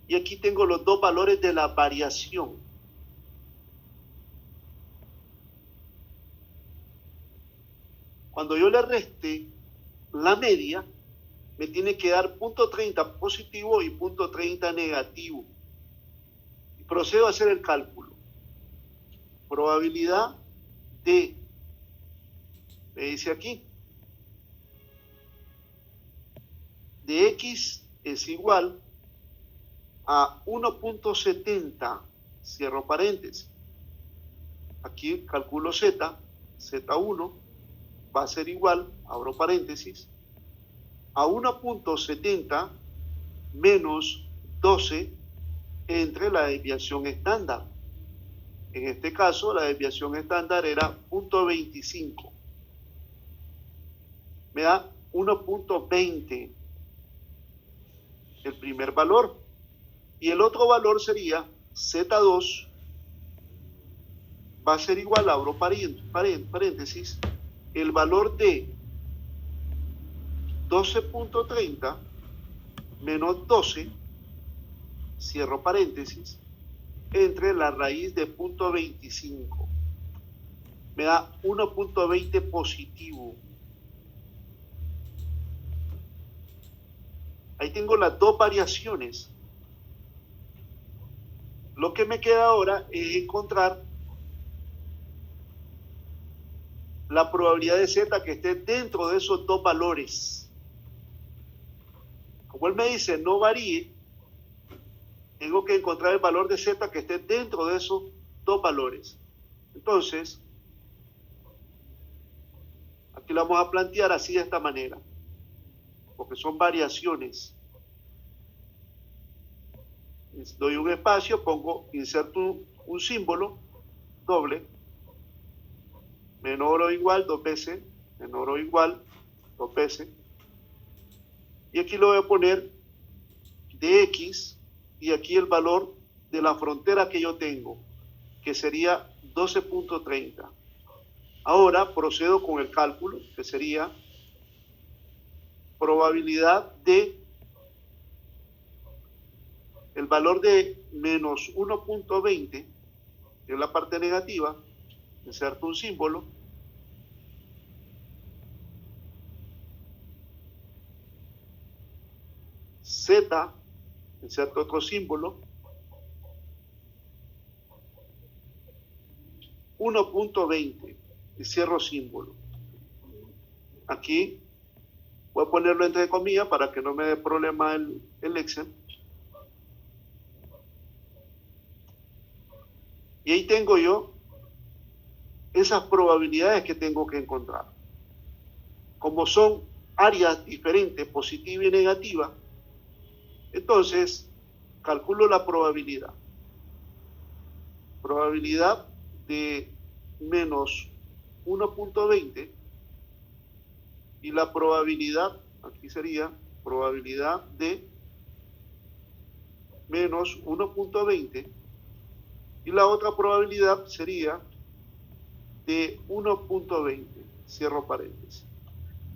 Y aquí tengo los dos valores de la variación. Cuando yo le reste la media, me tiene que dar 0.30 positivo y 0.30 negativo. Y procedo a hacer el cálculo. Probabilidad de, me dice aquí, de X es igual a 1.70, cierro paréntesis. Aquí calculo Z, Z1 va a ser igual, abro paréntesis, a 1.70 menos 12 entre la desviación estándar. En este caso, la desviación estándar era 0.25. Me da 1.20 el primer valor. Y el otro valor sería Z2 va a ser igual, abro paréntesis, el valor de 12.30 menos 12, cierro paréntesis, entre la raíz de 0.25. Me da 1.20 positivo. Ahí tengo las dos variaciones. Lo que me queda ahora es encontrar la probabilidad de Z que esté dentro de esos dos valores. Como él me dice no varíe, tengo que encontrar el valor de Z que esté dentro de esos dos valores. Entonces, aquí lo vamos a plantear así de esta manera, porque son variaciones. Doy un espacio, inserto un símbolo doble, menor o igual 2 veces, menor o igual 2 veces, y aquí lo voy a poner de X, y aquí el valor de la frontera que yo tengo, que sería 12.30. Ahora procedo con el cálculo, que sería probabilidad de el valor de menos 1.20, que es la parte negativa, inserto un símbolo, Z, inserto otro símbolo, 1.20 y cierro símbolo. Aquí voy a ponerlo entre comillas para que no me dé problema el Excel. Y ahí tengo yo esas probabilidades que tengo que encontrar. Como son áreas diferentes, positiva y negativa, entonces calculo la probabilidad. Probabilidad de menos 1.20 y la probabilidad, aquí sería probabilidad de menos 1.20 y la otra probabilidad sería de 1.20, cierro paréntesis.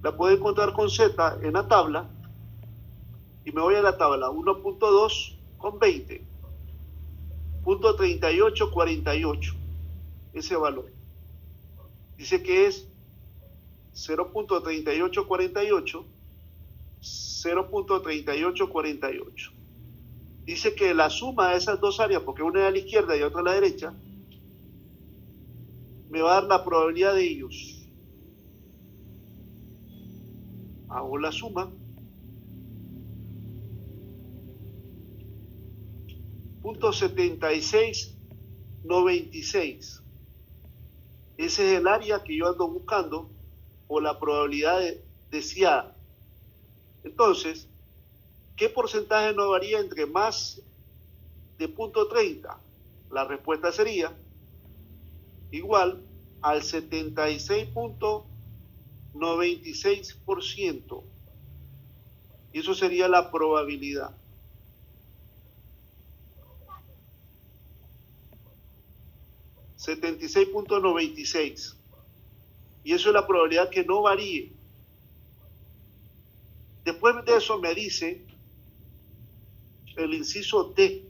La puedo encontrar con Z en la tabla y me voy a la tabla 1.2 con 20, punto 3848, ese valor. Dice que es 0.3848, 0.3848. Dice que la suma de esas dos áreas, porque una es a la izquierda y otra a la derecha, me va a dar la probabilidad de ellos. Hago la suma. Punto 7696. Ese es el área que yo ando buscando o la probabilidad deseada. Entonces, ¿qué porcentaje no varía entre más de 0.30? La respuesta sería igual al 76.96%. Y eso sería la probabilidad. 76.96. Y eso es la probabilidad que no varíe. Después de eso me dice el inciso D.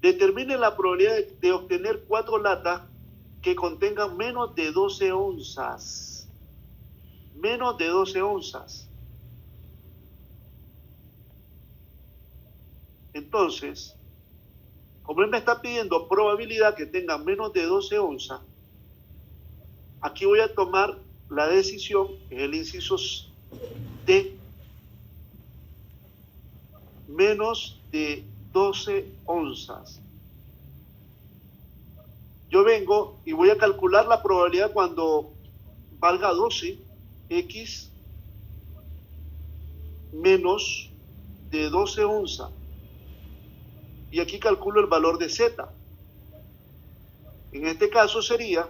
Determine la probabilidad de obtener 4 latas que contengan menos de 12 onzas. Menos de 12 onzas. Entonces, como él me está pidiendo probabilidad que tengan menos de 12 onzas, aquí voy a tomar la decisión, en el inciso D, menos de 12 onzas. Yo vengo y voy a calcular la probabilidad cuando valga 12, X menos de 12 onzas. Y aquí calculo el valor de Z. En este caso sería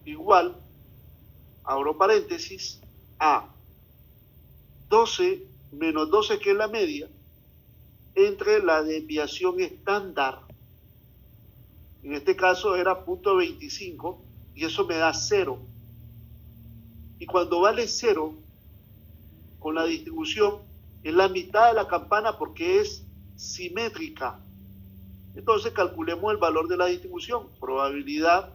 igual, abro paréntesis, a 12 menos 12, que es la media, entre la desviación estándar. En este caso era 0.25 y eso me da 0. Y cuando vale 0, con la distribución, es la mitad de la campana porque es simétrica. Entonces calculemos el valor de la distribución. Probabilidad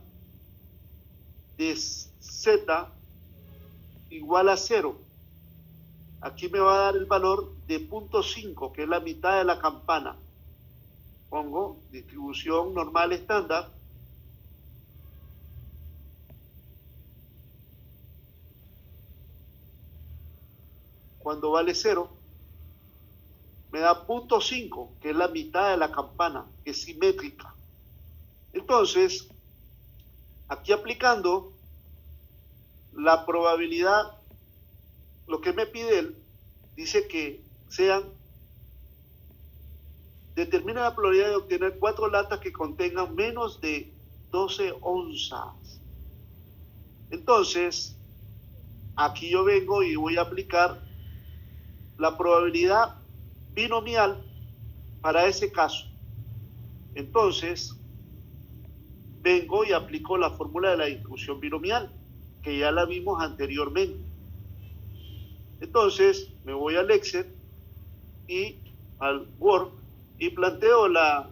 de Z igual a 0. Aquí me va a dar el valor de 0.5, que es la mitad de la campana. Pongo distribución normal estándar. Cuando vale 0, me da 0.5, que es la mitad de la campana, que es simétrica. Entonces, aquí aplicando la probabilidad, lo que me pide él, dice que determina la probabilidad de obtener 4 latas que contengan menos de 12 onzas. Entonces, aquí yo vengo y voy a aplicar la probabilidad binomial para ese caso. Entonces, vengo y aplico la fórmula de la distribución binomial, que ya la vimos anteriormente. Entonces, me voy al Excel y al Word y planteo la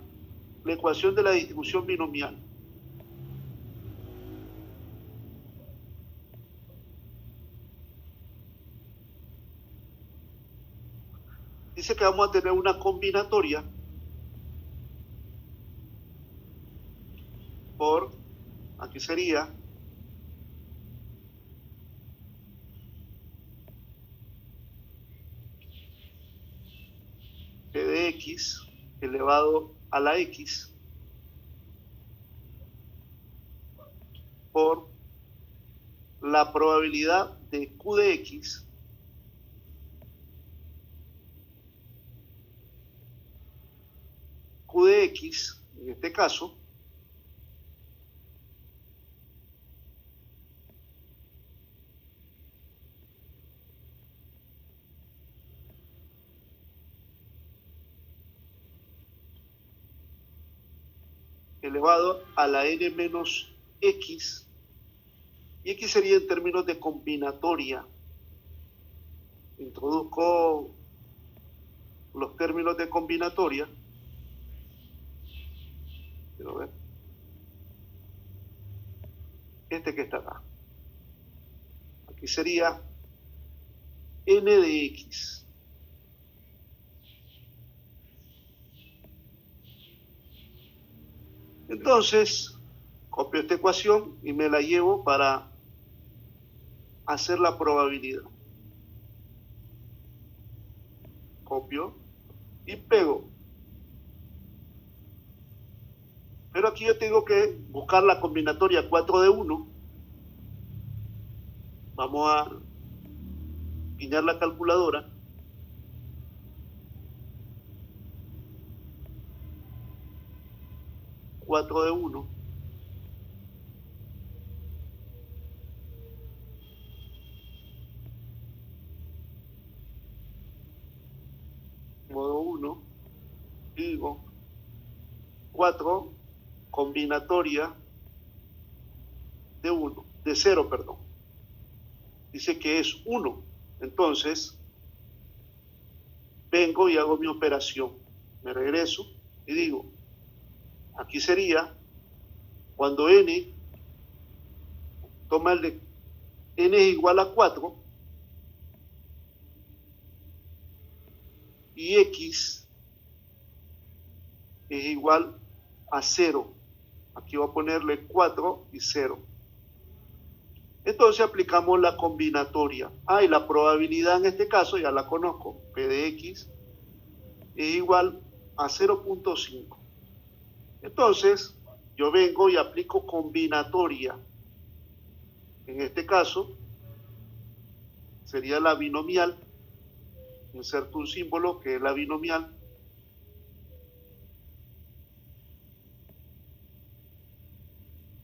ecuación de la distribución binomial. Dice que vamos a tener una combinatoria por, aquí sería P de X elevado a la X por la probabilidad de Q de X en este caso, elevado a la n menos x, y x sería en términos de combinatoria. Introduzco los términos de combinatoria. Quiero ver. Este que está acá. Aquí sería n de x. Entonces, copio esta ecuación y me la llevo para hacer la probabilidad. Copio y pego. Pero aquí yo tengo que buscar la combinatoria 4 de 1. Vamos a guiñar la calculadora. Cuatro de 1. Modo 1. Digo 4 combinatoria de 0, perdón. Dice que es 1. Entonces, vengo y hago mi operación. Me regreso y digo, aquí sería cuando n toma el de n es igual a 4 y x es igual a 0. Aquí voy a ponerle 4 y 0. Entonces aplicamos la combinatoria. Y la probabilidad en este caso ya la conozco. P de x es igual a 0.5. Entonces, yo vengo y aplico combinatoria. En este caso, sería la binomial. Inserto un símbolo que es la binomial.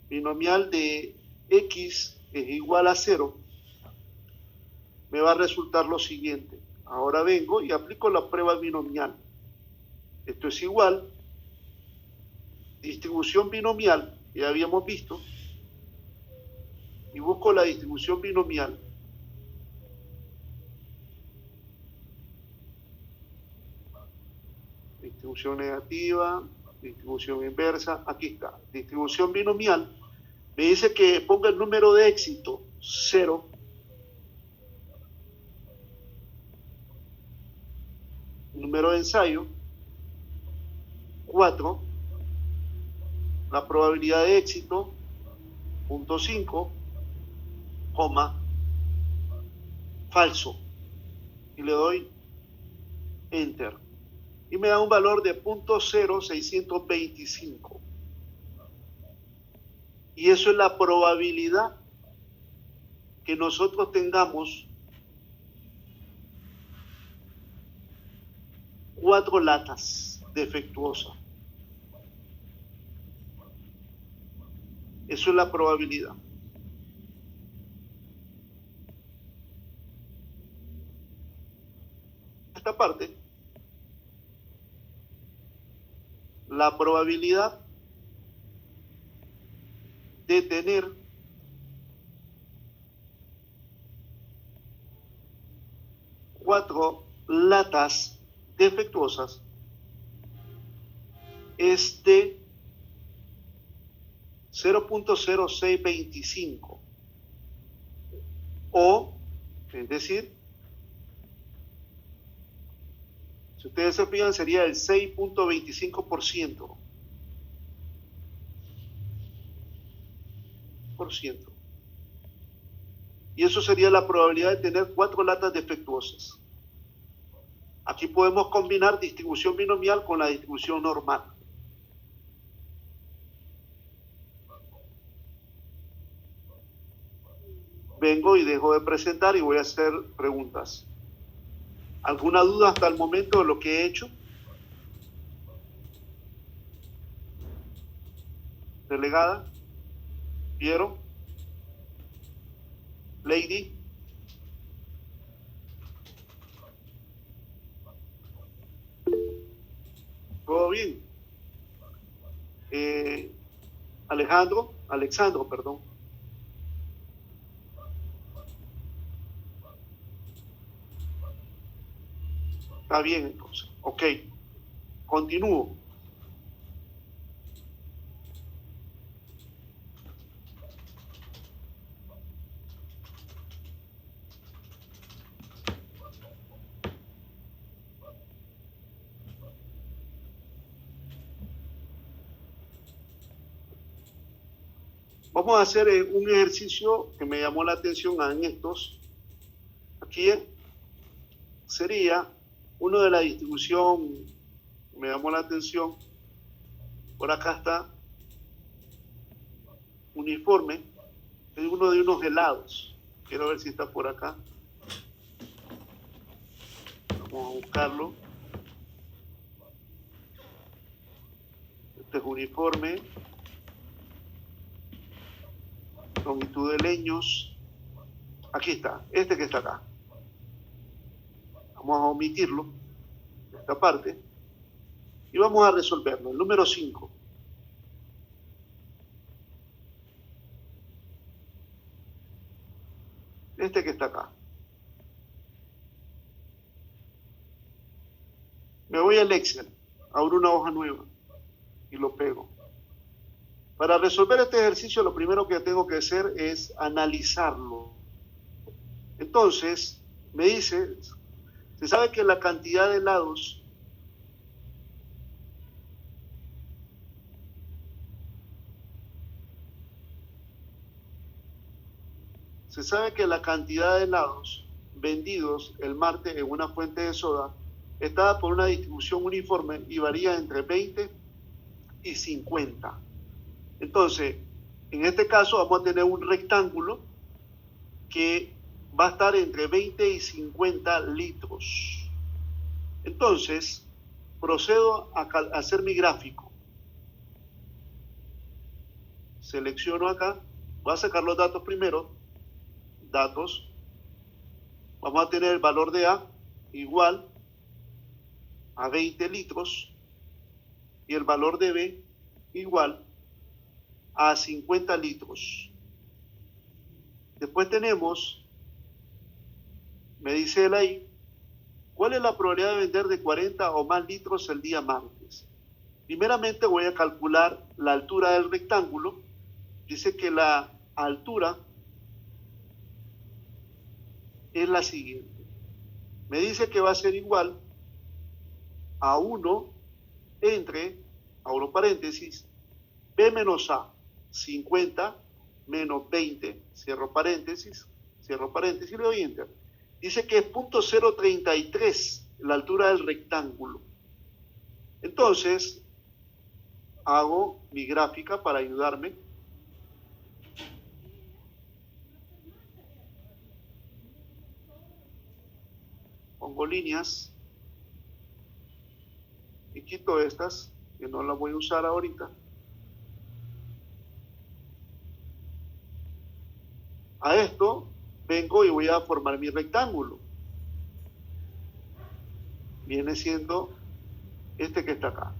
Binomial de x es igual a 0. Me va a resultar lo siguiente. Ahora vengo y aplico la prueba binomial. Esto es igual. Distribución binomial, que ya habíamos visto. Y busco la distribución binomial. Distribución negativa, distribución inversa, aquí está. Distribución binomial, me dice que ponga el número de éxito, 0. Número de ensayo, 4. La probabilidad de éxito, 0.5, coma, falso. Y le doy Enter. Y me da un valor de 0.0625. Y eso es la probabilidad que nosotros tengamos 4 latas defectuosas. Eso es la probabilidad. Esta parte, la probabilidad de tener cuatro latas defectuosas es de 0.0625 o, es decir, si ustedes se fijan, sería el 6.25%. Y eso sería la probabilidad de tener 4 latas defectuosas. Aquí podemos combinar distribución binomial con la distribución normal. Vengo y dejo de presentar y voy a hacer preguntas. ¿Alguna duda hasta el momento de lo que he hecho? Delegada, Piero, Lady. ¿Todo bien? Alexandro, perdón. Está bien, entonces. Ok. Continúo. Vamos a hacer un ejercicio que me llamó la atención en estos. Aquí sería uno de la distribución, me llamó la atención. Por acá está uniforme, es uno de unos helados. Quiero ver si está por acá. Vamos a buscarlo. Este es uniforme. Longitud de leños. Aquí está, este que está acá. Vamos a omitirlo, esta parte, y vamos a resolverlo. El número 5. este que está acá. Me voy al Excel, abro una hoja nueva y lo pego. Para resolver este ejercicio, lo primero que tengo que hacer es analizarlo. Entonces, me dice, se sabe que la cantidad de lados vendidos el martes en una fuente de soda está por una distribución uniforme y varía entre 20 y 50. Entonces, en este caso vamos a tener un rectángulo que va a estar entre 20 y 50 litros. Entonces, procedo a hacer mi gráfico. Selecciono acá, voy a sacar los datos primero. Datos. Vamos a tener el valor de A igual a 20 litros y el valor de B igual a 50 litros. Después tenemos, me dice él ahí, ¿cuál es la probabilidad de vender de 40 o más litros el día martes? Primeramente voy a calcular la altura del rectángulo. Dice que la altura es la siguiente. Me dice que va a ser igual a 1 entre, abro paréntesis, B menos A, 50 menos 20, cierro paréntesis, le doy enter. Dice que es 0.033 la altura del rectángulo. Entonces, hago mi gráfica para ayudarme. Pongo líneas y quito estas, que no las voy a usar ahorita. A esto vengo y voy a formar mi rectángulo. Viene siendo este que está acá.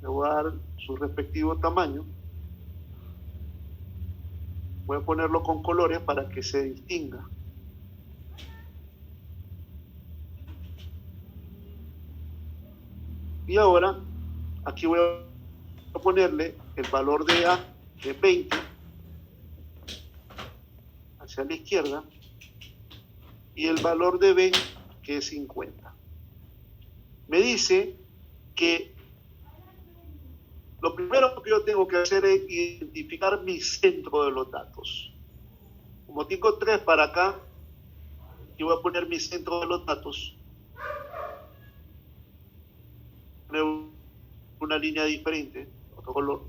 Le voy a dar su respectivo tamaño. Voy a ponerlo con colores para que se distinga. Y ahora, aquí voy a ponerle el valor de A de 20 hacia la izquierda y el valor de B que es 50. Me dice que lo primero que yo tengo que hacer es identificar mi centro de los datos. Como tengo 3 para acá, yo voy a poner mi centro de los datos. Poner una línea diferente, otro color.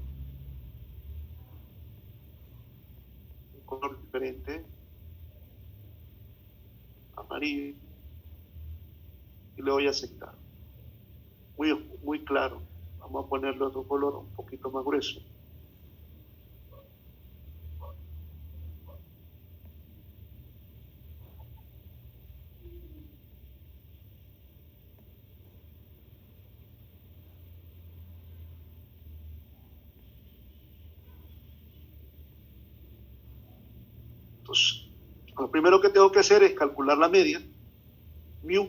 Un color diferente. Amarillo. Y le voy a aceptar. Muy claro. Vamos a ponerle otro color un poquito más grueso. Entonces, lo primero que tengo que hacer es calcular la media, mu.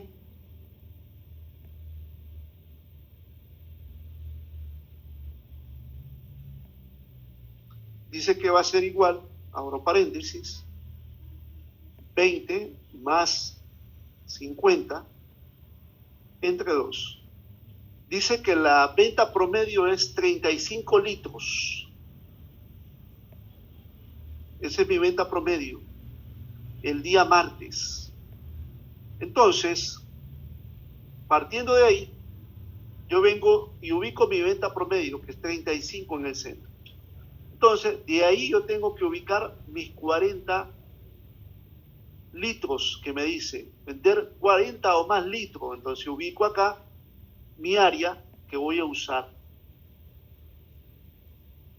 Dice que va a ser igual, abro paréntesis, 20 más 50 entre 2. Dice que la venta promedio es 35 litros. Esa es mi venta promedio, el día martes. Entonces, partiendo de ahí, yo vengo y ubico mi venta promedio, que es 35 en el centro. Entonces, de ahí yo tengo que ubicar mis 40 litros que me dice, vender 40 o más litros. Entonces, ubico acá mi área que voy a usar.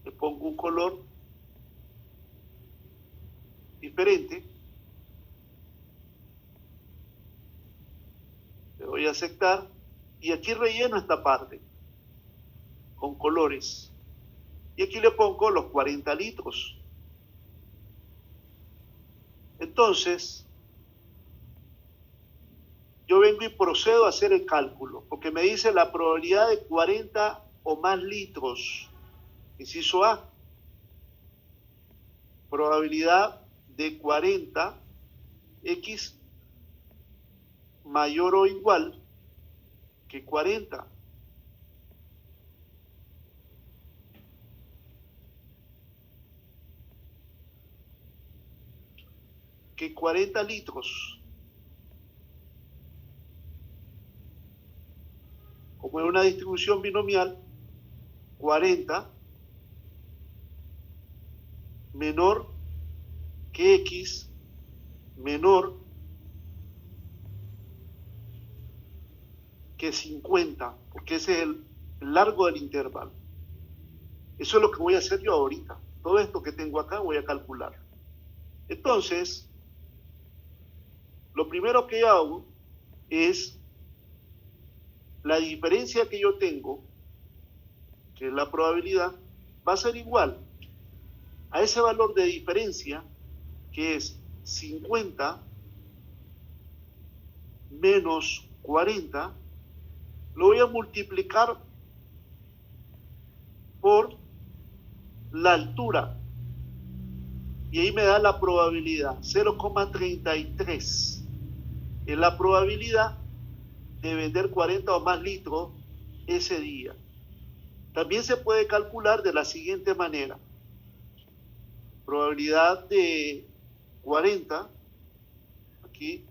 Le pongo un color diferente. Le doy a aceptar y aquí relleno esta parte con colores. Y aquí le pongo los 40 litros. Entonces, yo vengo y procedo a hacer el cálculo, porque me dice la probabilidad de 40 o más litros. Inciso A, probabilidad de 40, X mayor o igual que 40. Que 40 litros. Como es una distribución binomial, 40 menor que X menor que 50, porque ese es el largo del intervalo. Eso es lo que voy a hacer yo ahorita. Todo esto que tengo acá voy a calcular. Entonces, lo primero que hago es la diferencia que yo tengo, que es la probabilidad, va a ser igual a ese valor de diferencia, que es 50 menos 40, lo voy a multiplicar por la altura. Y ahí me da la probabilidad, 0,33. Es la probabilidad de vender 40 o más litros ese día. También se puede calcular de la siguiente manera. Probabilidad de 40, aquí,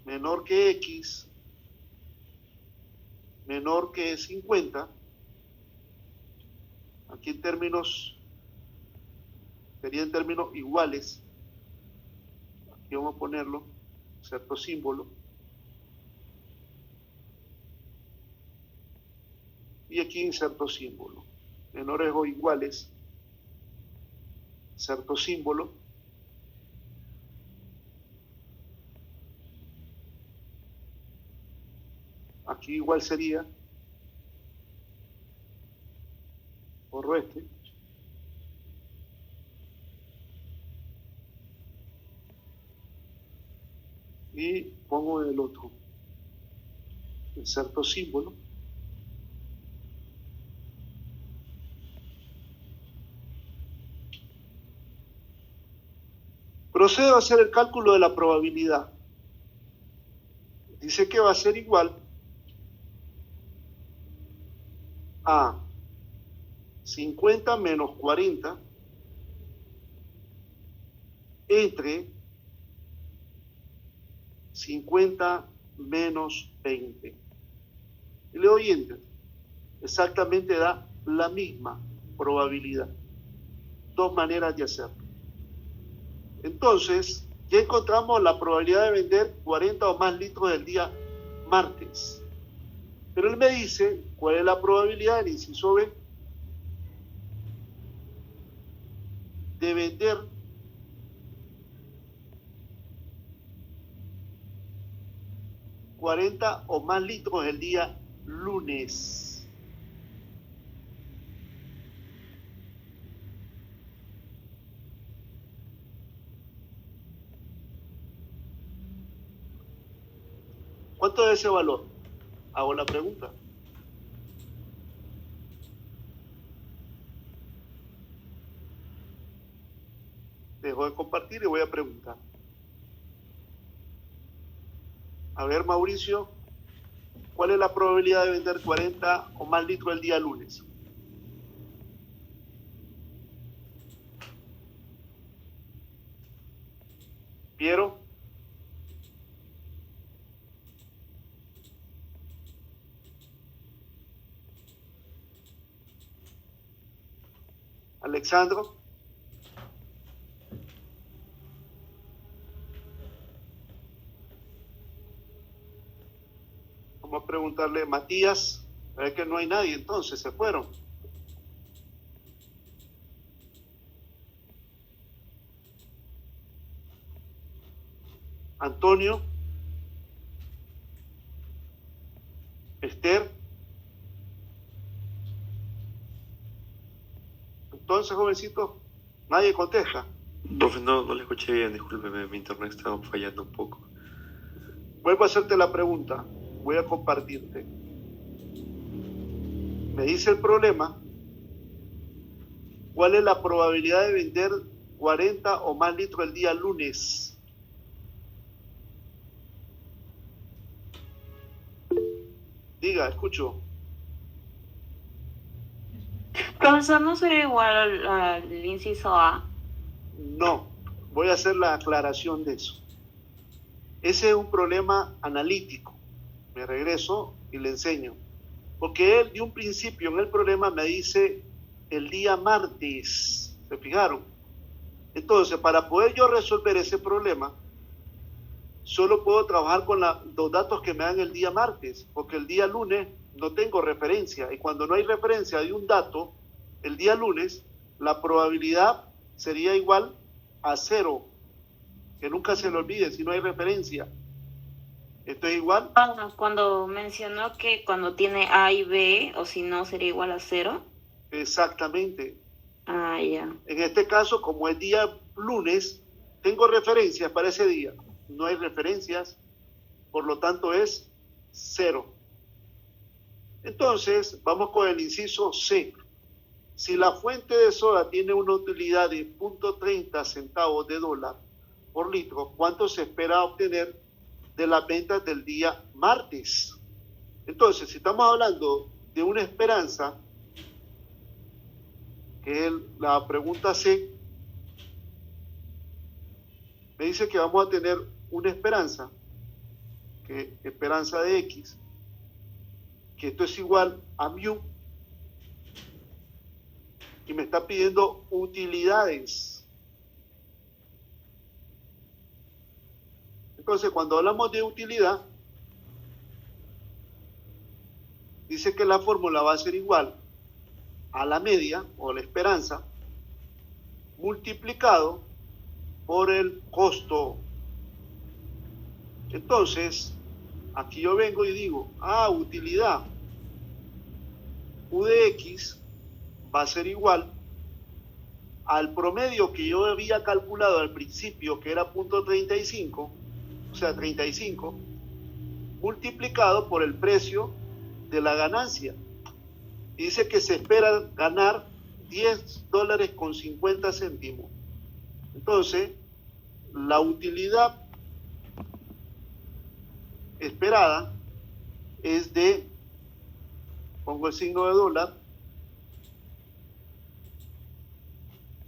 menor que X, menor que 50, aquí en términos, sería en términos iguales, aquí vamos a ponerlo, cierto símbolo, y aquí inserto símbolo, menores o iguales, inserto símbolo, aquí igual sería, borro este, y pongo el otro, inserto símbolo, procedo a hacer el cálculo de la probabilidad. Dice que va a ser igual a 50 menos 40 entre 50 menos 20. Y le doy enter. Exactamente da la misma probabilidad. Dos maneras de hacerlo. Entonces, ya encontramos la probabilidad de vender 40 o más litros el día martes. Pero él me dice cuál es la probabilidad del inciso B de vender 40 o más litros el día lunes. ¿Cuánto es ese valor? Hago la pregunta. Dejo de compartir y voy a preguntar. A ver, Mauricio, ¿cuál es la probabilidad de vender 40 o más litros el día lunes? Piero. Alexandro. Vamos a preguntarle, Matías, a ver que no hay nadie, entonces se fueron. Antonio, Esther, Entonces, jovencito, nadie contesta. Profe, no le escuché bien, discúlpeme, mi internet estaba fallando un poco. Vuelvo a hacerte la pregunta, voy a compartirte. Me dice el problema, ¿cuál es la probabilidad de vender 40 o más litros el día lunes? Diga, escucho. Profesor, ¿no sería igual al inciso A? No, voy a hacer la aclaración de eso. Ese es un problema analítico. Me regreso y le enseño. Porque él de un principio en el problema me dice el día martes. ¿Se fijaron? Entonces, para poder yo resolver ese problema, solo puedo trabajar con los datos que me dan el día martes, porque el día lunes no tengo referencia. Y cuando no hay referencia de un dato, el día lunes, la probabilidad sería igual a 0. Que nunca se le olvide si no hay referencia. ¿Esto es igual? Cuando mencionó que cuando tiene A y B, o si no, sería igual a 0. Exactamente. Ah, ya. En este caso, como es día lunes, tengo referencias para ese día. No hay referencias, por lo tanto es 0. Entonces, vamos con el inciso C. Si la fuente de soda tiene una utilidad de 0.30 centavos de dólar por litro, ¿cuánto se espera obtener de las ventas del día martes? Entonces, si estamos hablando de una esperanza, que es la pregunta C, me dice que vamos a tener una esperanza, que esperanza de X, que esto es igual a mu, y me está pidiendo utilidades. Entonces, cuando hablamos de utilidad, dice que la fórmula va a ser igual a la media o la esperanza multiplicado por el costo. Entonces, aquí yo vengo y digo, utilidad, U de X va a ser igual al promedio que yo había calculado al principio, que era 0.35, o sea, 35, multiplicado por el precio de la ganancia. Y dice que se espera ganar $10.50. Entonces, la utilidad esperada es de, pongo el signo de dólar,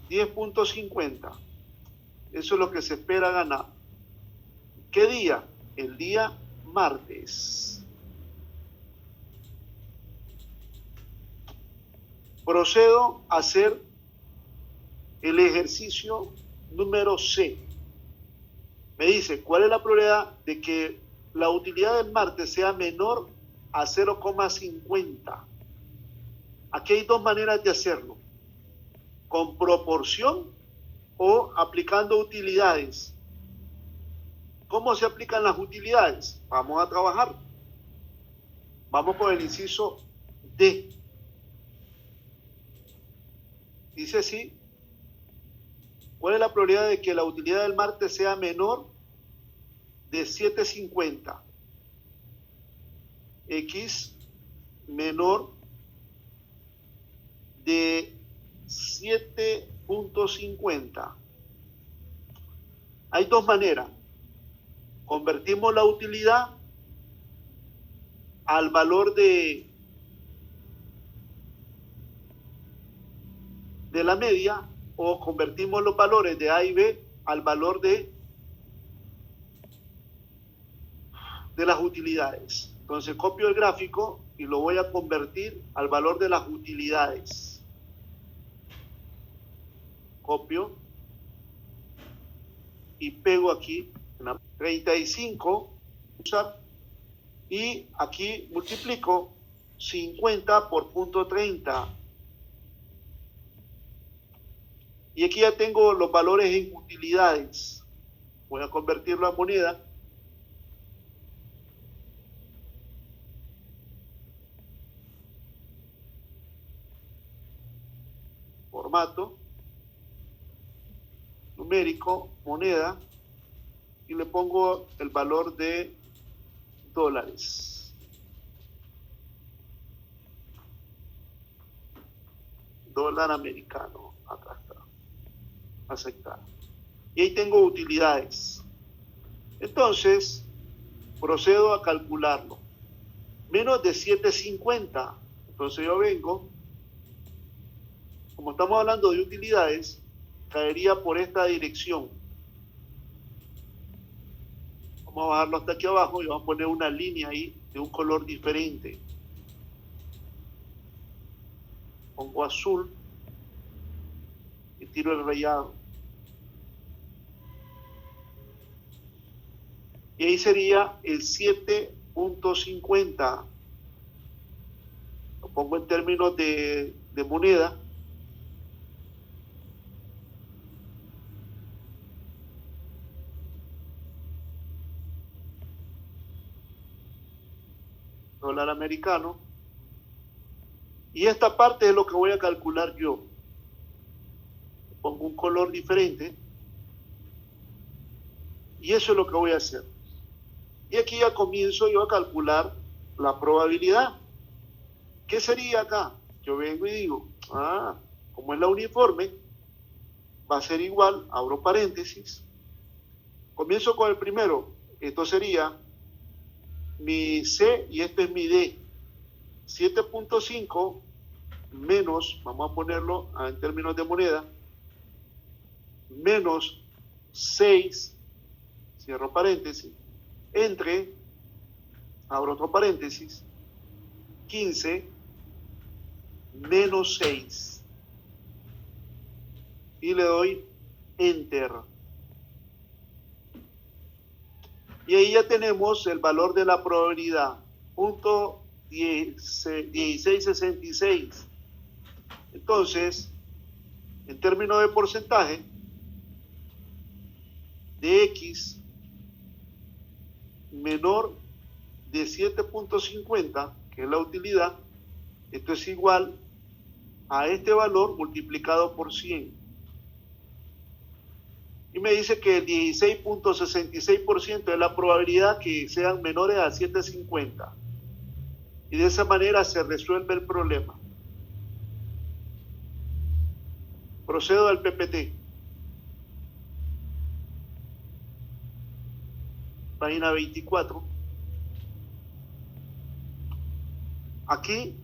10.50. Eso es lo que se espera ganar. ¿Qué día? El día martes. Procedo a hacer el ejercicio número C. Me dice, ¿cuál es la probabilidad de que la utilidad del martes sea menor a 0,50? Aquí hay dos maneras de hacerlo. Con proporción o aplicando utilidades. ¿Cómo se aplican las utilidades? Vamos a trabajar. Vamos con el inciso D. Dice así, ¿cuál es la probabilidad de que la utilidad del martes sea menor de 7.50? X menor de 7.50. Hay dos maneras. Convertimos la utilidad al valor de la media, o convertimos los valores de A y B al valor de las utilidades. Entonces copio el gráfico y lo voy a convertir al valor de las utilidades. Copio y pego aquí 35 y aquí multiplico 50 por 0.30. Y aquí ya tengo los valores en utilidades. Voy a convertirlo a moneda. formato, numérico, moneda, y le pongo el valor de dólares. Dólar americano, acá está, aceptar. Y ahí tengo utilidades. Entonces, procedo a calcularlo. Menos de 7.50. Entonces yo vengo, como estamos hablando de utilidades, caería por esta dirección. Vamos a bajarlo hasta aquí abajo y vamos a poner una línea ahí de un color diferente. Pongo azul y tiro el rayado. Y ahí sería el 7.50. Lo pongo en términos de moneda. Dólar americano. Y esta parte es lo que voy a calcular yo. Pongo un color diferente. Y eso es lo que voy a hacer. Y aquí ya comienzo yo a calcular la probabilidad. ¿Qué sería acá? Yo vengo y digo, como es la uniforme, va a ser igual, abro paréntesis. Comienzo con el primero. Esto sería mi C y este es mi D. 7.5 menos, vamos a ponerlo en términos de moneda, menos 6, cierro paréntesis, entre, abro otro paréntesis, 15 menos 6 y le doy Enter. Y ahí ya tenemos el valor de la probabilidad, punto 1666. Entonces, en términos de porcentaje, de X menor de 7.50, que es la utilidad, esto es igual a este valor multiplicado por 100. Y me dice que el 16.66% es la probabilidad que sean menores a 7.50. Y de esa manera se resuelve el problema. Procedo al PPT. Página 24. Aquí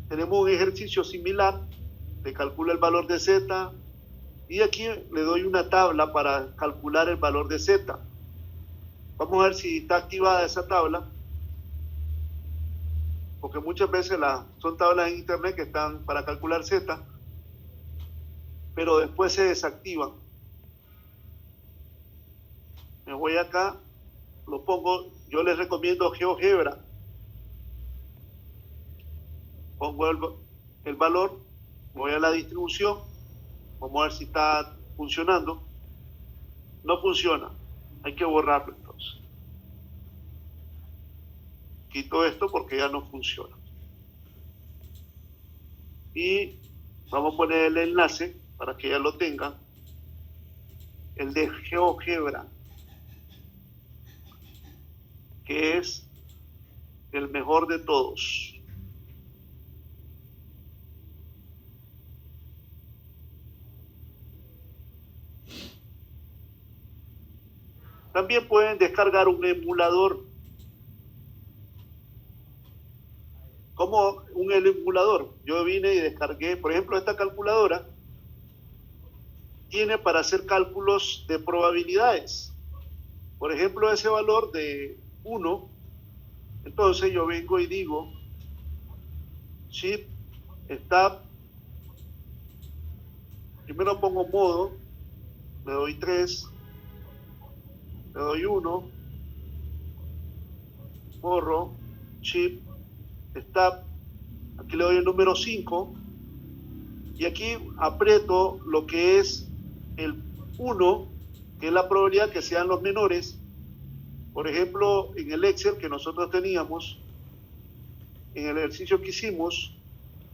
tenemos un ejercicio similar. Le calculo el valor de Z. Y aquí le doy una tabla para calcular el valor de Z. Vamos a ver si está activada esa tabla. Porque muchas veces son tablas en internet que están para calcular Z, pero después se desactivan. Me voy acá, lo pongo, yo les recomiendo GeoGebra. Pongo el valor, voy a la distribución, vamos a ver si está funcionando. No funciona, hay que borrarlo entonces. Quito esto porque ya no funciona. Y vamos a poner el enlace para que ya lo tengan. El de GeoGebra, que es el mejor de todos. También pueden descargar un emulador. Como un emulador. Yo vine y descargué, por ejemplo, esta calculadora tiene para hacer cálculos de probabilidades. Por ejemplo, ese valor de 1, entonces yo vengo y digo Shift, Tab, primero pongo modo, le doy 3, le doy 1, borro, Shift, Tab, aquí le doy el número 5 y aquí aprieto lo que es el 1, que es la probabilidad que sean los menores. Por ejemplo, en el Excel que nosotros teníamos, en el ejercicio que hicimos,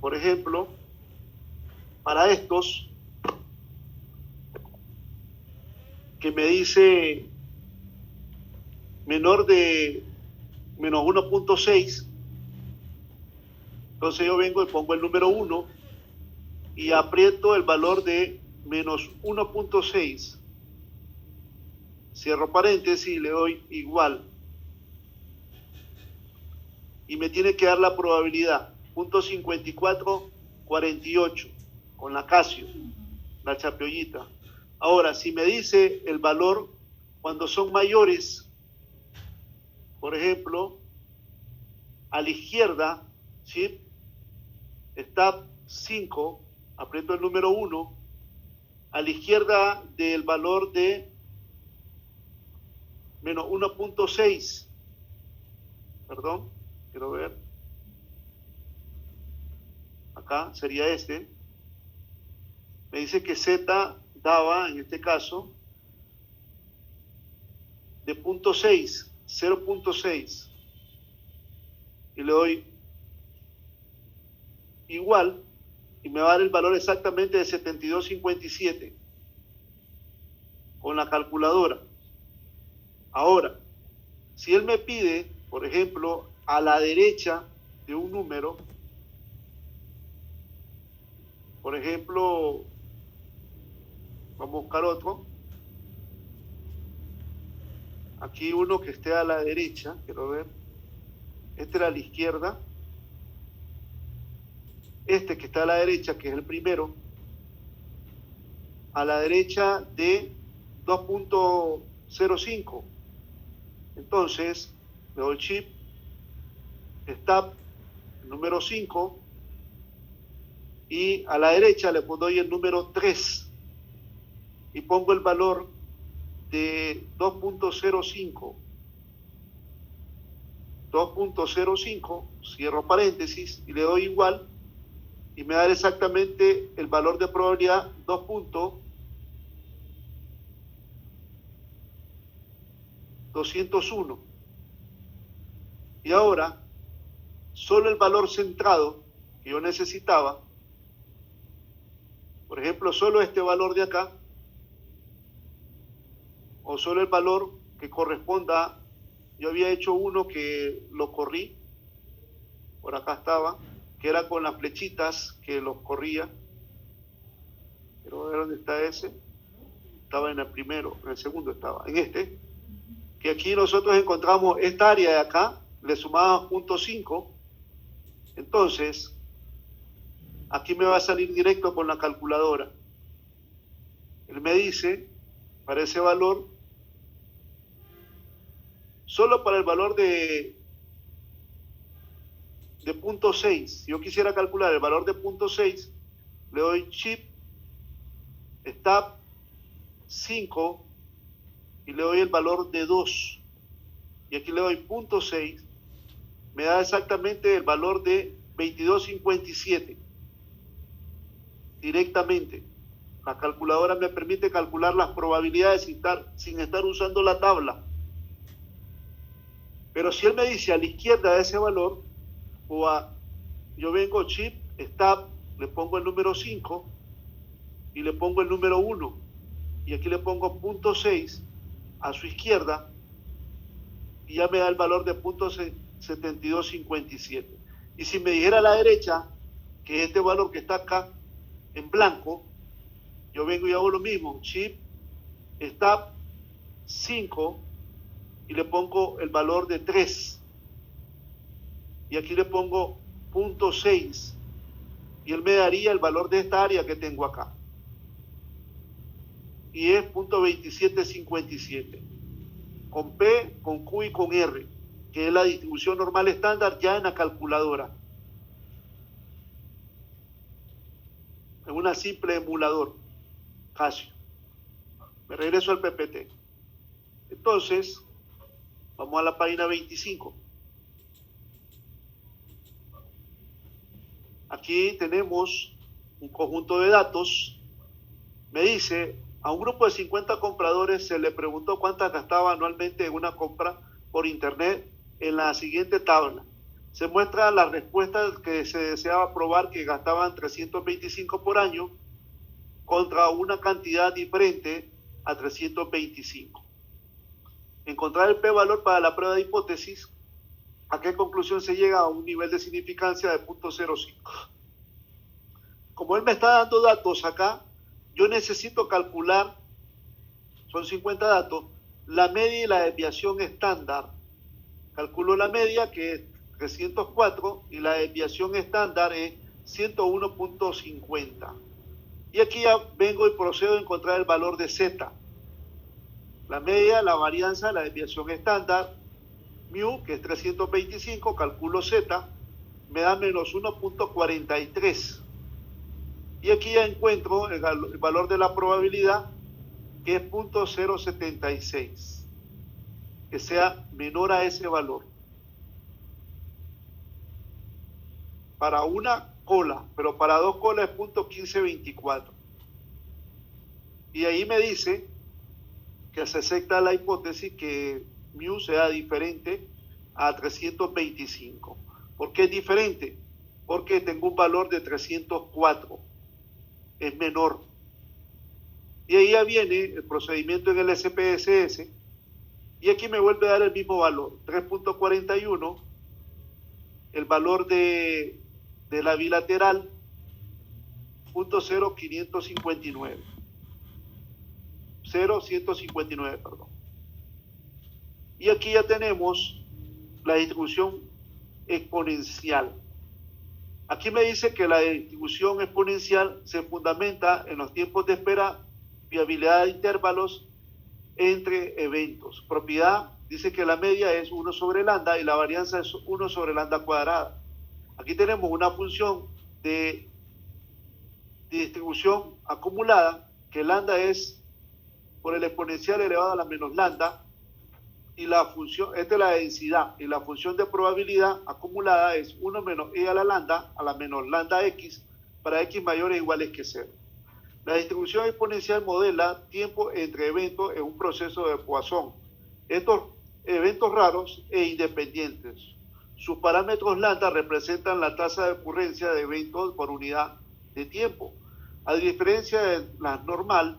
por ejemplo, para estos, que me dice menor de menos 1.6, entonces yo vengo y pongo el número 1 y aprieto el valor de menos 1.6, cierro paréntesis y le doy igual, y me tiene que dar la probabilidad, 0.5448, con la Casio, la chapiollita. Ahora, si me dice el valor cuando son mayores, por ejemplo, a la izquierda, ¿sí?, está 5, aprieto el número 1, a la izquierda del valor de menos 1.6, perdón, quiero ver, acá sería este, me dice que Z daba, en este caso, de 0.6, 0.6, y le doy igual, y me va a dar el valor exactamente de 72.57 con la calculadora. Ahora, si él me pide, por ejemplo, a la derecha de un número, por ejemplo, vamos a buscar otro, aquí uno que esté a la derecha, quiero ver, este era a la izquierda, este que está a la derecha, que es el primero, a la derecha de 2.05, entonces le doy chip, stop, número 5, y a la derecha le doy el número 3 y pongo el valor de 2.05, 2.05, cierro paréntesis y le doy igual, y me da exactamente el valor de probabilidad 2.201. Y ahora, solo el valor centrado que yo necesitaba, por ejemplo, solo este valor de acá, o solo el valor que corresponda, yo había hecho uno que lo corrí, por acá estaba, que era con las flechitas que los corría. Quiero ver dónde está ese. Estaba en el primero, en el segundo estaba, en este, que aquí nosotros encontramos esta área de acá, le sumamos 0.5, entonces aquí me va a salir directo con la calculadora. Él me dice, para ese valor, solo para el valor de 0.6, si yo quisiera calcular el valor de 0.6, le doy chip, stop, 5, y le doy el valor de 2, y aquí le doy 0.6, me da exactamente el valor de 22.57, directamente. La calculadora me permite calcular las probabilidades sin estar usando la tabla. Pero si él me dice a la izquierda de ese valor, yo vengo chip, stop, le pongo el número 5 y le pongo el número 1, y aquí le pongo 0.6 a su izquierda, y ya me da el valor de 0.7257. Y si me dijera a la derecha, que este valor que está acá en blanco, yo vengo y hago lo mismo, chip, stop, 5, y le pongo el valor de 3, y aquí le pongo 0.6, y él me daría el valor de esta área que tengo acá, y es 0.2757, con P, con Q y con R, que es la distribución normal estándar ya en la calculadora, en una simple emulador Casio. Me regreso al PPT. Entonces, vamos a la página 25. Aquí tenemos un conjunto de datos. Me dice, a un grupo de 50 compradores se le preguntó cuántas gastaba anualmente en una compra por internet en la siguiente tabla. Se muestra la respuesta que se deseaba probar, que gastaban 325 por año contra una cantidad diferente a 325. Encontrar el p-valor para la prueba de hipótesis. ¿A qué conclusión se llega? A un nivel de significancia de 0.05. Como él me está dando datos acá, yo necesito calcular, son 50 datos, la media y la desviación estándar. Calculo la media, que es 304, y la desviación estándar es 101.50. Y aquí ya vengo y procedo a encontrar el valor de Z. La media, la varianza, la desviación estándar, mu, que es 325, calculo Z, me da menos 1.43. Y aquí ya encuentro el valor de la probabilidad, que es 0.076. Que sea menor a ese valor. Para una cola, pero para dos colas es 0.1524. Y ahí me dice que se acepta la hipótesis que mu sea diferente a 325. ¿Por qué es diferente? Porque tengo un valor de 304. Es menor. Y ahí ya viene el procedimiento en el SPSS. Y aquí me vuelve a dar el mismo valor, 3.41. El valor de la bilateral, 0.0559. 0.159, perdón. Y aquí ya tenemos la distribución exponencial. Aquí me dice que la distribución exponencial se fundamenta en los tiempos de espera, viabilidad de intervalos entre eventos. Propiedad dice que la media es 1 sobre lambda y la varianza es 1 sobre lambda cuadrada. Aquí tenemos una función de distribución acumulada, que lambda es por el exponencial elevado a la menos lambda, y la función, esta es la densidad, y la función de probabilidad acumulada es 1 menos e a la lambda a la menos lambda x para x mayores o iguales que 0. La distribución exponencial modela tiempo entre eventos en un proceso de Poisson. Estos eventos raros e independientes. Sus parámetros lambda representan la tasa de ocurrencia de eventos por unidad de tiempo. A diferencia de la normal,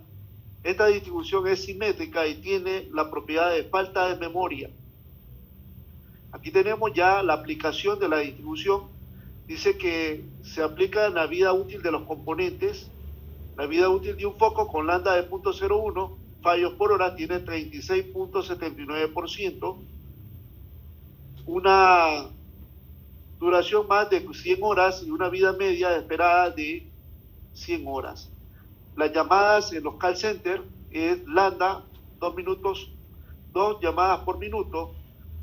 esta distribución es simétrica y tiene la propiedad de falta de memoria. Aquí tenemos ya la aplicación de la distribución. Dice que se aplica en la vida útil de los componentes. La vida útil de un foco con lambda de 0.01, fallos por hora, tiene 36.79%. Una duración más de 100 horas y una vida media esperada de 100 horas. Las llamadas en los call centers es lambda, 2 llamadas por minuto,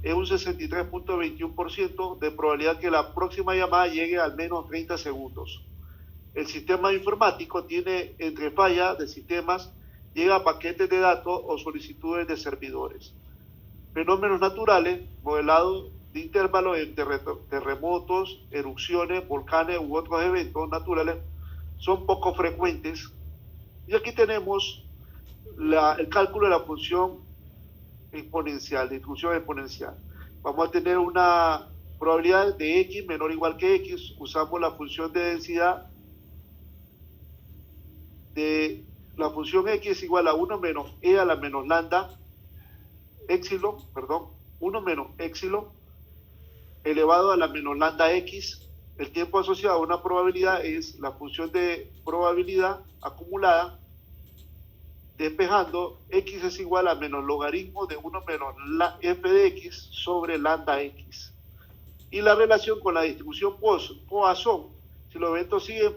es un 63.21% de probabilidad que la próxima llamada llegue al menos 30 segundos. El sistema informático tiene entre fallas de sistemas, llega a paquetes de datos o solicitudes de servidores. Fenómenos naturales, modelado de intervalos entre terremotos, erupciones, volcanes u otros eventos naturales, son poco frecuentes. Y aquí tenemos el cálculo de la función exponencial, de distribución exponencial. Vamos a tener una probabilidad de x menor o igual que x, usamos la función de densidad de la función x es igual a 1 menos e a la menos lambda, 1 menos epsilon elevado a la menos lambda x. El tiempo asociado a una probabilidad es la función de probabilidad acumulada, despejando, x es igual a menos logaritmo de 1 menos la f de x sobre lambda x. Y la relación con la distribución Poisson, si los eventos siguen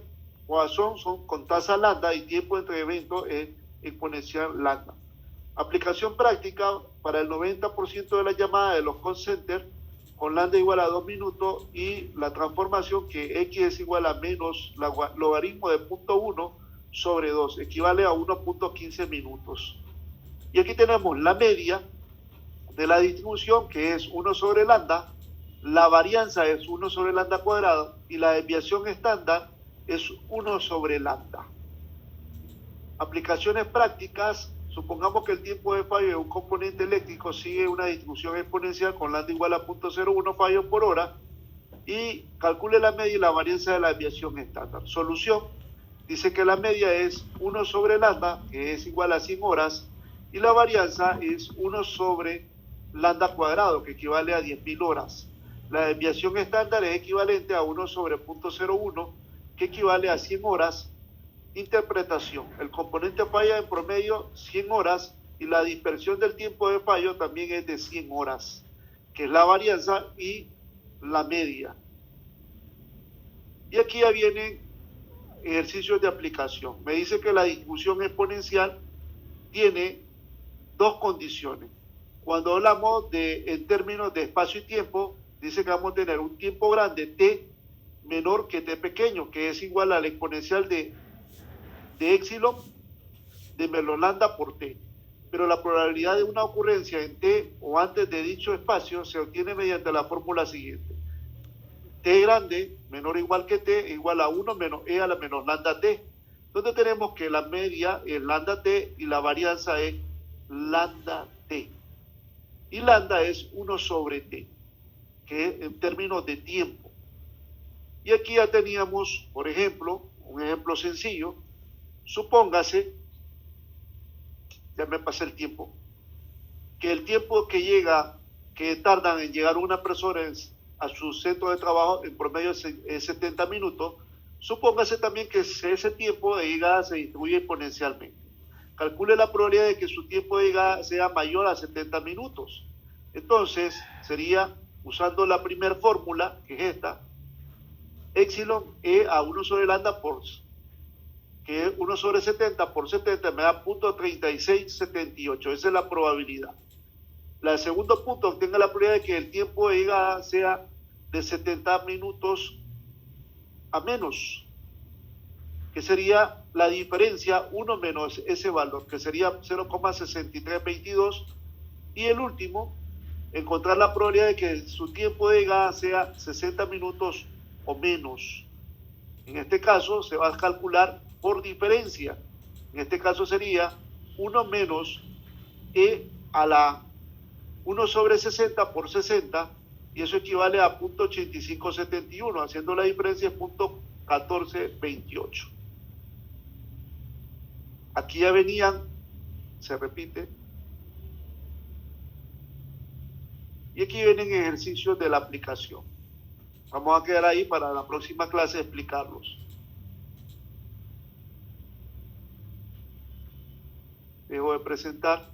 Poisson, son con tasa lambda y tiempo entre eventos es exponencial lambda. Aplicación práctica para el 90% de las llamadas de los call centers con lambda igual a 2 minutos y la transformación que x es igual a menos logaritmo de 0.1 sobre 2, equivale a 1.15 minutos. Y aquí tenemos la media de la distribución, que es 1 sobre lambda, la varianza es 1 sobre lambda cuadrado y la desviación estándar es 1 sobre lambda. Aplicaciones prácticas, supongamos que el tiempo de fallo de un componente eléctrico sigue una distribución exponencial con lambda igual a 0.01 fallos por hora. y calcule la media y la varianza de la desviación estándar. Solución, dice que la media es 1 sobre lambda, que es igual a 100 horas, y la varianza es 1 sobre lambda cuadrado, que equivale a 10.000 horas. La desviación estándar es equivalente a 1 sobre 0.01, que equivale a 100 horas. Interpretación, el componente falla en promedio 100 horas y la dispersión del tiempo de fallo también es de 100 horas, que es la varianza y la media. Y aquí ya vienen ejercicios de aplicación. Me dice que la distribución exponencial tiene dos condiciones. Cuando hablamos en términos de espacio y tiempo, dice que vamos a tener un tiempo grande, t, menor que t pequeño, que es igual a la exponencial de épsilon de menos lambda por t. Pero la probabilidad de una ocurrencia en t o antes de dicho espacio se obtiene mediante la fórmula siguiente. T grande menor o igual que t igual a 1 menos e a la menos lambda t, donde tenemos que la media es lambda t y la varianza es lambda t. Y lambda es 1 sobre t, que es en términos de tiempo. Y aquí ya teníamos, por ejemplo, un ejemplo sencillo. Supóngase, ya me pasé el tiempo, que el tiempo que tardan en llegar una persona a su centro de trabajo en promedio es 70 minutos. Supóngase también que ese tiempo de llegada se distribuye exponencialmente. Calcule la probabilidad de que su tiempo de llegada sea mayor a 70 minutos. Entonces, sería, usando la primera fórmula, que es esta, épsilon e a 1 sobre lambda por, que es 1 sobre 70 por 70 me da 0.3678. Esa es la probabilidad. El segundo punto, obtenga la probabilidad de que el tiempo de llegada sea de 70 minutos a menos, que sería la diferencia 1 menos ese valor, que sería 0,6322. Y el último, encontrar la probabilidad de que su tiempo de llegada sea 60 minutos o menos. En este caso se va a calcular por diferencia. En este caso sería 1 menos e a la 1 sobre 60 por 60, y eso equivale a 0.8571, haciendo la diferencia 0.1428. Aquí ya venían, se repite, y aquí vienen ejercicios de la aplicación. Vamos a quedar ahí para la próxima clase explicarlos. Dejo de presentar.